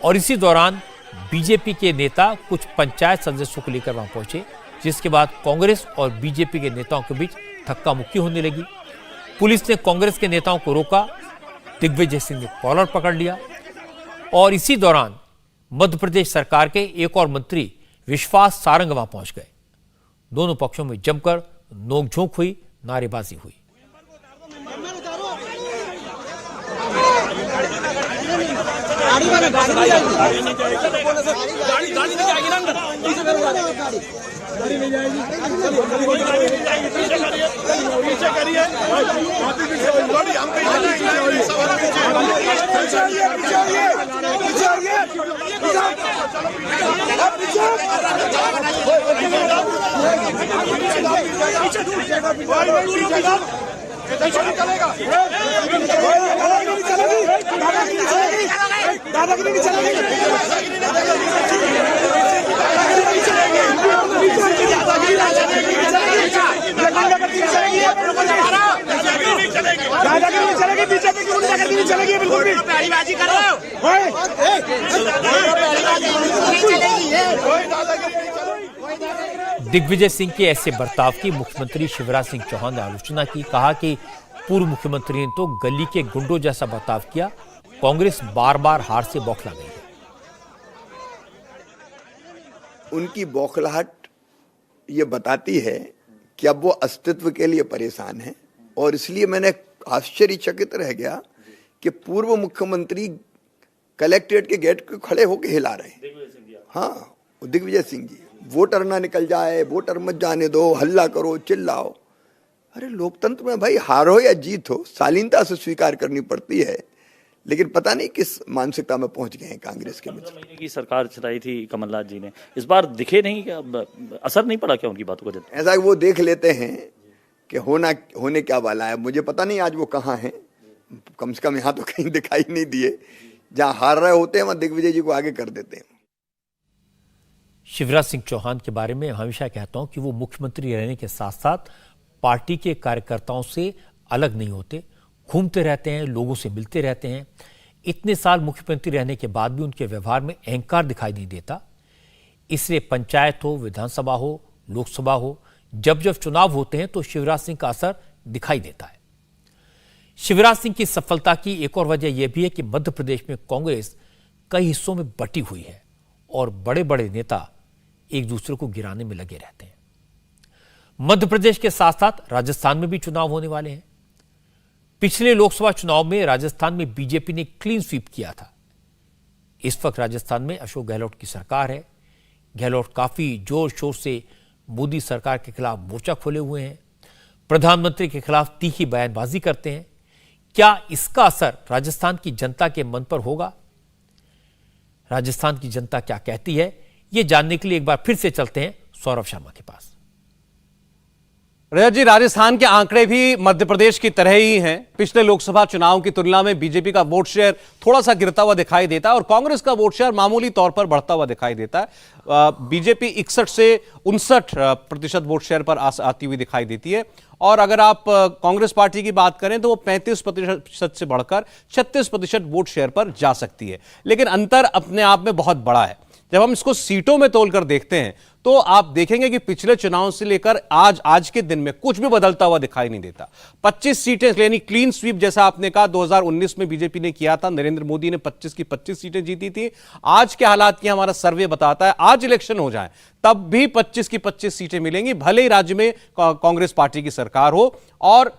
और इसी दौरान बीजेपी के नेता कुछ पंचायत सदस्यों को लेकर वहां पहुंचे, जिसके बाद कांग्रेस और बीजेपी के नेताओं के बीच धक्का मुक्की होने लगी। पुलिस ने कांग्रेस के नेताओं को रोका, दिग्विजय सिंह ने कॉलर पकड़ लिया। और इसी दौरान मध्य प्रदेश सरकार के एक और मंत्री विश्वास सारंग वहां पहुंच गए। दोनों पक्षों में जमकर नोकझोंक हुई, नारेबाजी हुई। दिग्विजय सिंह के ऐसे बर्ताव की मुख्यमंत्री शिवराज सिंह चौहान ने आलोचना की। कहा कि पूर्व मुख्यमंत्री ने तो गली के गुंडों जैसा बर्ताव किया। कांग्रेस बार बार हार से बौखला गई है। उनकी बौखलाहट ये बताती है कि अब वो अस्तित्व के लिए परेशान है। और इसलिए मैंने आश्चर्यचकित रह गया कि पूर्व मुख्यमंत्री कलेक्ट्रेट के गेट को खड़े होकर हिला रहे हैं। हाँ, दिग्विजय सिंह जी, वोटर ना निकल जाए, वोटर मत जाने दो, हल्ला करो, चिल्लाओ। अरे लोकतंत्र में भाई हार हो या जीत हो, शालीनता से स्वीकार करनी पड़ती है। लेकिन पता नहीं किस मानसिकता में पहुंच गए हैं कांग्रेस के मित्र। महीने की सरकार चलाई थी कमलनाथ जी ने, इस बार दिखे नहीं, क्या असर नहीं पड़ा क्या उनकी बातों को? ऐसा वो देख लेते हैं कि होने क्या वाला है। मुझे पता नहीं आज वो कहाँ हैं, कम से कम यहाँ तो कहीं दिखाई नहीं दिए। जहाँ हार रहे होते हैं वहाँ दिग्विजय जी को आगे कर देते हैं। शिवराज सिंह चौहान के बारे में हमेशा कहता हूं कि वो मुख्यमंत्री रहने के साथ साथ पार्टी के कार्यकर्ताओं से अलग नहीं होते, घूमते रहते हैं, लोगों से मिलते रहते हैं। इतने साल मुख्यमंत्री रहने के बाद भी उनके व्यवहार में अहंकार दिखाई नहीं देता। इसलिए पंचायत हो, विधानसभा हो, लोकसभा हो, जब जब चुनाव होते हैं तो शिवराज सिंह का असर दिखाई देता है। शिवराज सिंह की सफलता की एक और वजह यह भी है कि मध्य प्रदेश में कांग्रेस कई हिस्सों में बटी हुई है और बड़े बड़े नेता एक दूसरे को गिराने में लगे रहते हैं। मध्य प्रदेश के साथ साथ राजस्थान में भी चुनाव होने वाले हैं। पिछले लोकसभा चुनाव में राजस्थान में बीजेपी ने क्लीन स्वीप किया था। इस वक्त राजस्थान में अशोक गहलोत की सरकार है। गहलोत काफी जोर शोर से मोदी सरकार के खिलाफ मोर्चा खोले हुए हैं, प्रधानमंत्री के खिलाफ तीखी बयानबाजी करते हैं। क्या इसका असर राजस्थान की जनता के मन पर होगा? राजस्थान की जनता क्या कहती है, यह जानने के लिए एक बार फिर से चलते हैं सौरभ शर्मा के पास। रजत जी, राजस्थान के आंकड़े भी मध्य प्रदेश की तरह ही हैं। पिछले लोकसभा चुनाव की तुलना में बीजेपी का वोट शेयर थोड़ा सा गिरता हुआ दिखाई देता है और कांग्रेस का वोट शेयर मामूली तौर पर बढ़ता हुआ दिखाई देता है। बीजेपी 61 से 59% वोट शेयर पर आती हुई दिखाई देती है और अगर आप कांग्रेस पार्टी की बात करें तो वो 35% से बढ़कर 36% वोट शेयर पर जा सकती है। लेकिन अंतर अपने आप में बहुत बड़ा है। जब हम इसको सीटों में तोलकर देखते हैं तो आप देखेंगे कि पिछले चुनाव से लेकर आज के दिन में कुछ भी बदलता हुआ दिखाई नहीं देता। 25 सीटें यानी क्लीन स्वीप जैसा आपने कहा 2019 में बीजेपी ने किया था, नरेंद्र मोदी ने 25 की 25 सीटें जीती थी। आज के हालात की हमारा सर्वे बताता है आज इलेक्शन हो जाए तब भी 25 की 25 सीटें मिलेंगी, भले ही राज्य में कांग्रेस पार्टी की सरकार हो। और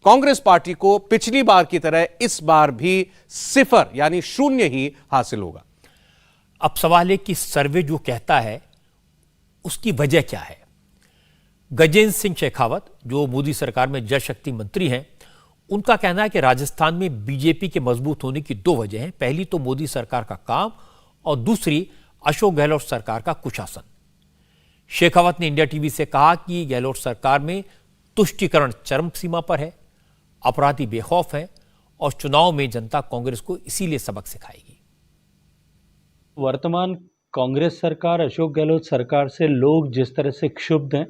कांग्रेस पार्टी को पिछली बार की तरह इस बार भी 0 यानी 0 ही हासिल होगा। अब सवाल है कि सर्वे जो कहता है उसकी वजह क्या है? गजेंद्र सिंह शेखावत जो मोदी सरकार में जल शक्ति मंत्री हैं, उनका कहना है कि राजस्थान में बीजेपी के मजबूत होने की 2 वजह हैं। पहली तो मोदी सरकार का काम और दूसरी अशोक गहलोत सरकार का कुशासन। शेखावत ने इंडिया टीवी से कहा कि गहलोत सरकार में तुष्टीकरण चरम सीमा पर है, अपराधी बेखौफ हैं और चुनाव में जनता कांग्रेस को इसीलिए सबक सिखाएगी। वर्तमान कांग्रेस सरकार, अशोक गहलोत सरकार से लोग जिस तरह से क्षुब्ध हैं,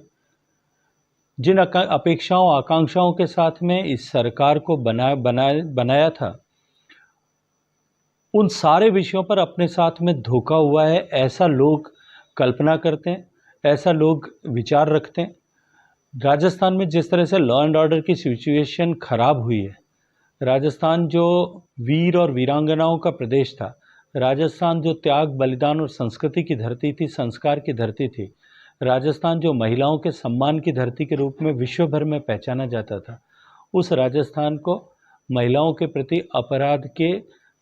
जिन अपेक्षाओं आकांक्षाओं के साथ में इस सरकार को बनाया था, उन सारे विषयों पर अपने साथ में धोखा हुआ है, ऐसा लोग कल्पना करते हैं, ऐसा लोग विचार रखते हैं। राजस्थान में जिस तरह से लॉ एंड ऑर्डर की सिचुएशन खराब हुई है, राजस्थान जो वीर और वीरांगनाओं का प्रदेश था, राजस्थान जो त्याग, बलिदान और संस्कृति की धरती थी, संस्कार की धरती थी, राजस्थान जो महिलाओं के सम्मान की धरती के रूप में विश्व भर में पहचाना जाता था, उस राजस्थान को महिलाओं के प्रति अपराध के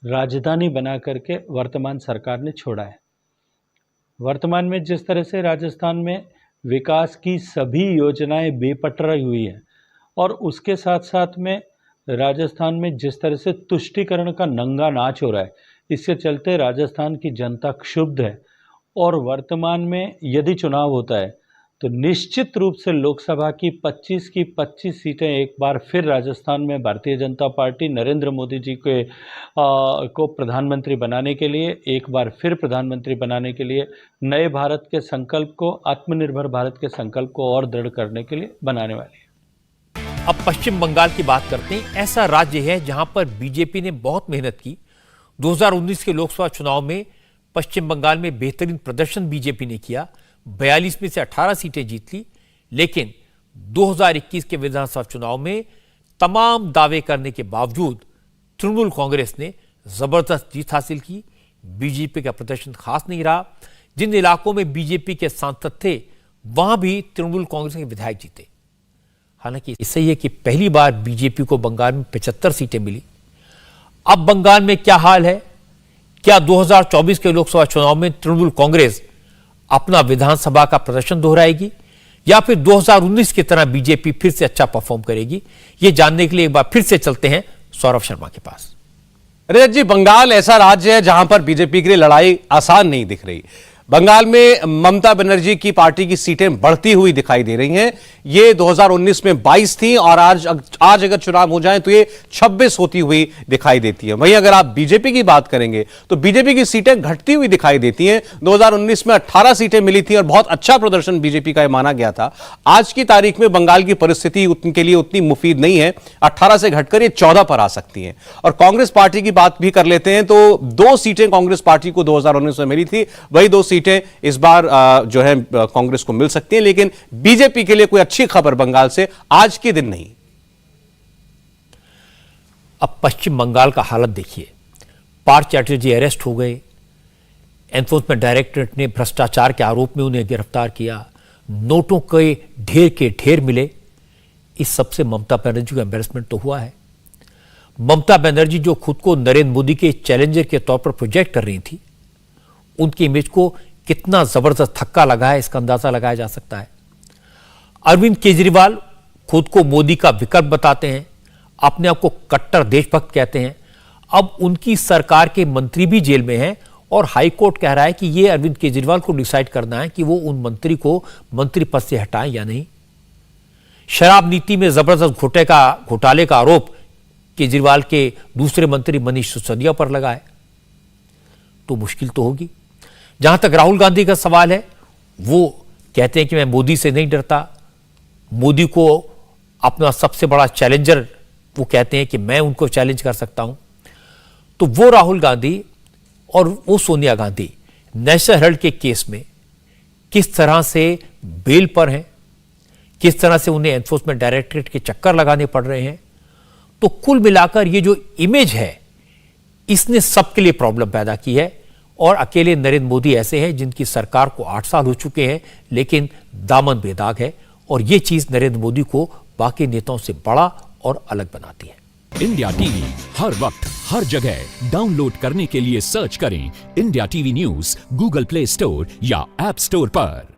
राजधानी बना करके वर्तमान सरकार ने छोड़ा है। वर्तमान में जिस तरह से राजस्थान में विकास की सभी योजनाएं बेपटरी हुई हैं और उसके साथ साथ में राजस्थान में जिस तरह से तुष्टीकरण का नंगा नाच हो रहा है, इसके चलते राजस्थान की जनता क्षुब्ध है। और वर्तमान में यदि चुनाव होता है तो निश्चित रूप से लोकसभा की 25 की 25 सीटें एक बार फिर राजस्थान में भारतीय जनता पार्टी नरेंद्र मोदी जी को प्रधानमंत्री बनाने के लिए, एक बार फिर प्रधानमंत्री बनाने के लिए, नए भारत के संकल्प को, आत्मनिर्भर भारत के संकल्प को और दृढ़ करने के लिए बनाने वाली है। अब पश्चिम बंगाल की बात करते हैं। ऐसा राज्य है जहां पर बीजेपी ने बहुत मेहनत की। 2019 के लोकसभा चुनाव में पश्चिम बंगाल में बेहतरीन प्रदर्शन बीजेपी ने किया, 42 में से 18 सीटें जीत ली। लेकिन 2021 के विधानसभा चुनाव में तमाम दावे करने के बावजूद तृणमूल कांग्रेस ने जबरदस्त जीत हासिल की। बीजेपी का प्रदर्शन खास नहीं रहा। जिन इलाकों में बीजेपी के सांसद थे वहां भी तृणमूल कांग्रेस के विधायक जीते। हालांकि इससे यह कि पहली बार बीजेपी को बंगाल में 75 सीटें मिली। अब बंगाल में क्या हाल है? क्या 2024 के लोकसभा चुनाव में तृणमूल कांग्रेस अपना विधानसभा का प्रदर्शन दोहराएगी या फिर 2019 की तरह बीजेपी फिर से अच्छा परफॉर्म करेगी? यह जानने के लिए एक बार फिर से चलते हैं सौरभ शर्मा के पास। रजत जी, बंगाल ऐसा राज्य है जहां पर बीजेपी के लिए लड़ाई आसान नहीं दिख रही। बंगाल में ममता बनर्जी की पार्टी की सीटें बढ़ती हुई दिखाई दे रही हैं। ये 2019 में 22 थी और आज अगर चुनाव हो जाए तो ये 26 होती हुई दिखाई देती है। वहीं अगर आप बीजेपी की बात करेंगे तो बीजेपी की सीटें घटती हुई दिखाई देती हैं। 2019 में 18 सीटें मिली थी और बहुत अच्छा प्रदर्शन बीजेपी का माना गया था। आज की तारीख में बंगाल की परिस्थिति उनके लिए उतनी मुफीद नहीं है। 18 से घटकर ये 14 पर आ सकती हैं। और कांग्रेस पार्टी की बात भी कर लेते हैं तो 2 सीटें कांग्रेस पार्टी को 2019 में मिली थी, वही 2 सीटें सीटें इस बार जो है कांग्रेस को मिल सकती हैं, लेकिन बीजेपी के लिए कोई अच्छी खबर बंगाल से आज के दिन नहीं। अब पश्चिम बंगाल का हालत देखिए। पार्थ चैटर्जी अरेस्ट हो गए, एनफोर्समेंट डायरेक्टरेट ने भ्रष्टाचार के आरोप में उन्हें गिरफ्तार किया, नोटों के ढेर मिले। इस सबसे ममता बनर्जी का एम्बेरसमेंट तो हुआ है। ममता बनर्जी जो खुद को नरेंद्र मोदी के चैलेंजर के तौर पर प्रोजेक्ट कर रही थी, उनकी इमेज को कितना जबरदस्त धक्का लगा है इसका अंदाजा लगाया जा सकता है। अरविंद केजरीवाल खुद को मोदी का विकल्प बताते हैं, अपने आप को कट्टर देशभक्त कहते हैं। अब उनकी सरकार के मंत्री भी जेल में हैं और हाईकोर्ट कह रहा है कि यह अरविंद केजरीवाल को डिसाइड करना है कि वो उन मंत्री को मंत्री पद से हटाएं या नहीं। शराब नीति में जबरदस्त घोटाले का आरोप केजरीवाल के दूसरे मंत्री मनीष सिसोदिया पर लगा है, तो मुश्किल तो होगी। जहां तक राहुल गांधी का सवाल है, वो कहते हैं कि मैं मोदी से नहीं डरता, मोदी को अपना सबसे बड़ा चैलेंजर वो कहते हैं कि मैं उनको चैलेंज कर सकता हूं। तो वो राहुल गांधी और वो सोनिया गांधी नेशनल हेराल्ड के केस में किस तरह से बेल पर हैं, किस तरह से उन्हें एनफोर्समेंट डायरेक्टरेट के चक्कर लगाने पड़ रहे हैं। तो कुल मिलाकर ये जो इमेज है, इसने सबके लिए प्रॉब्लम पैदा की है। और अकेले नरेंद्र मोदी ऐसे हैं जिनकी सरकार को 8 साल हो चुके हैं, लेकिन दामन बेदाग है। और ये चीज नरेंद्र मोदी को बाकी नेताओं से बड़ा और अलग बनाती है। इंडिया टीवी हर वक्त हर जगह डाउनलोड करने के लिए सर्च करें India TV news Google play store या ऐप स्टोर पर।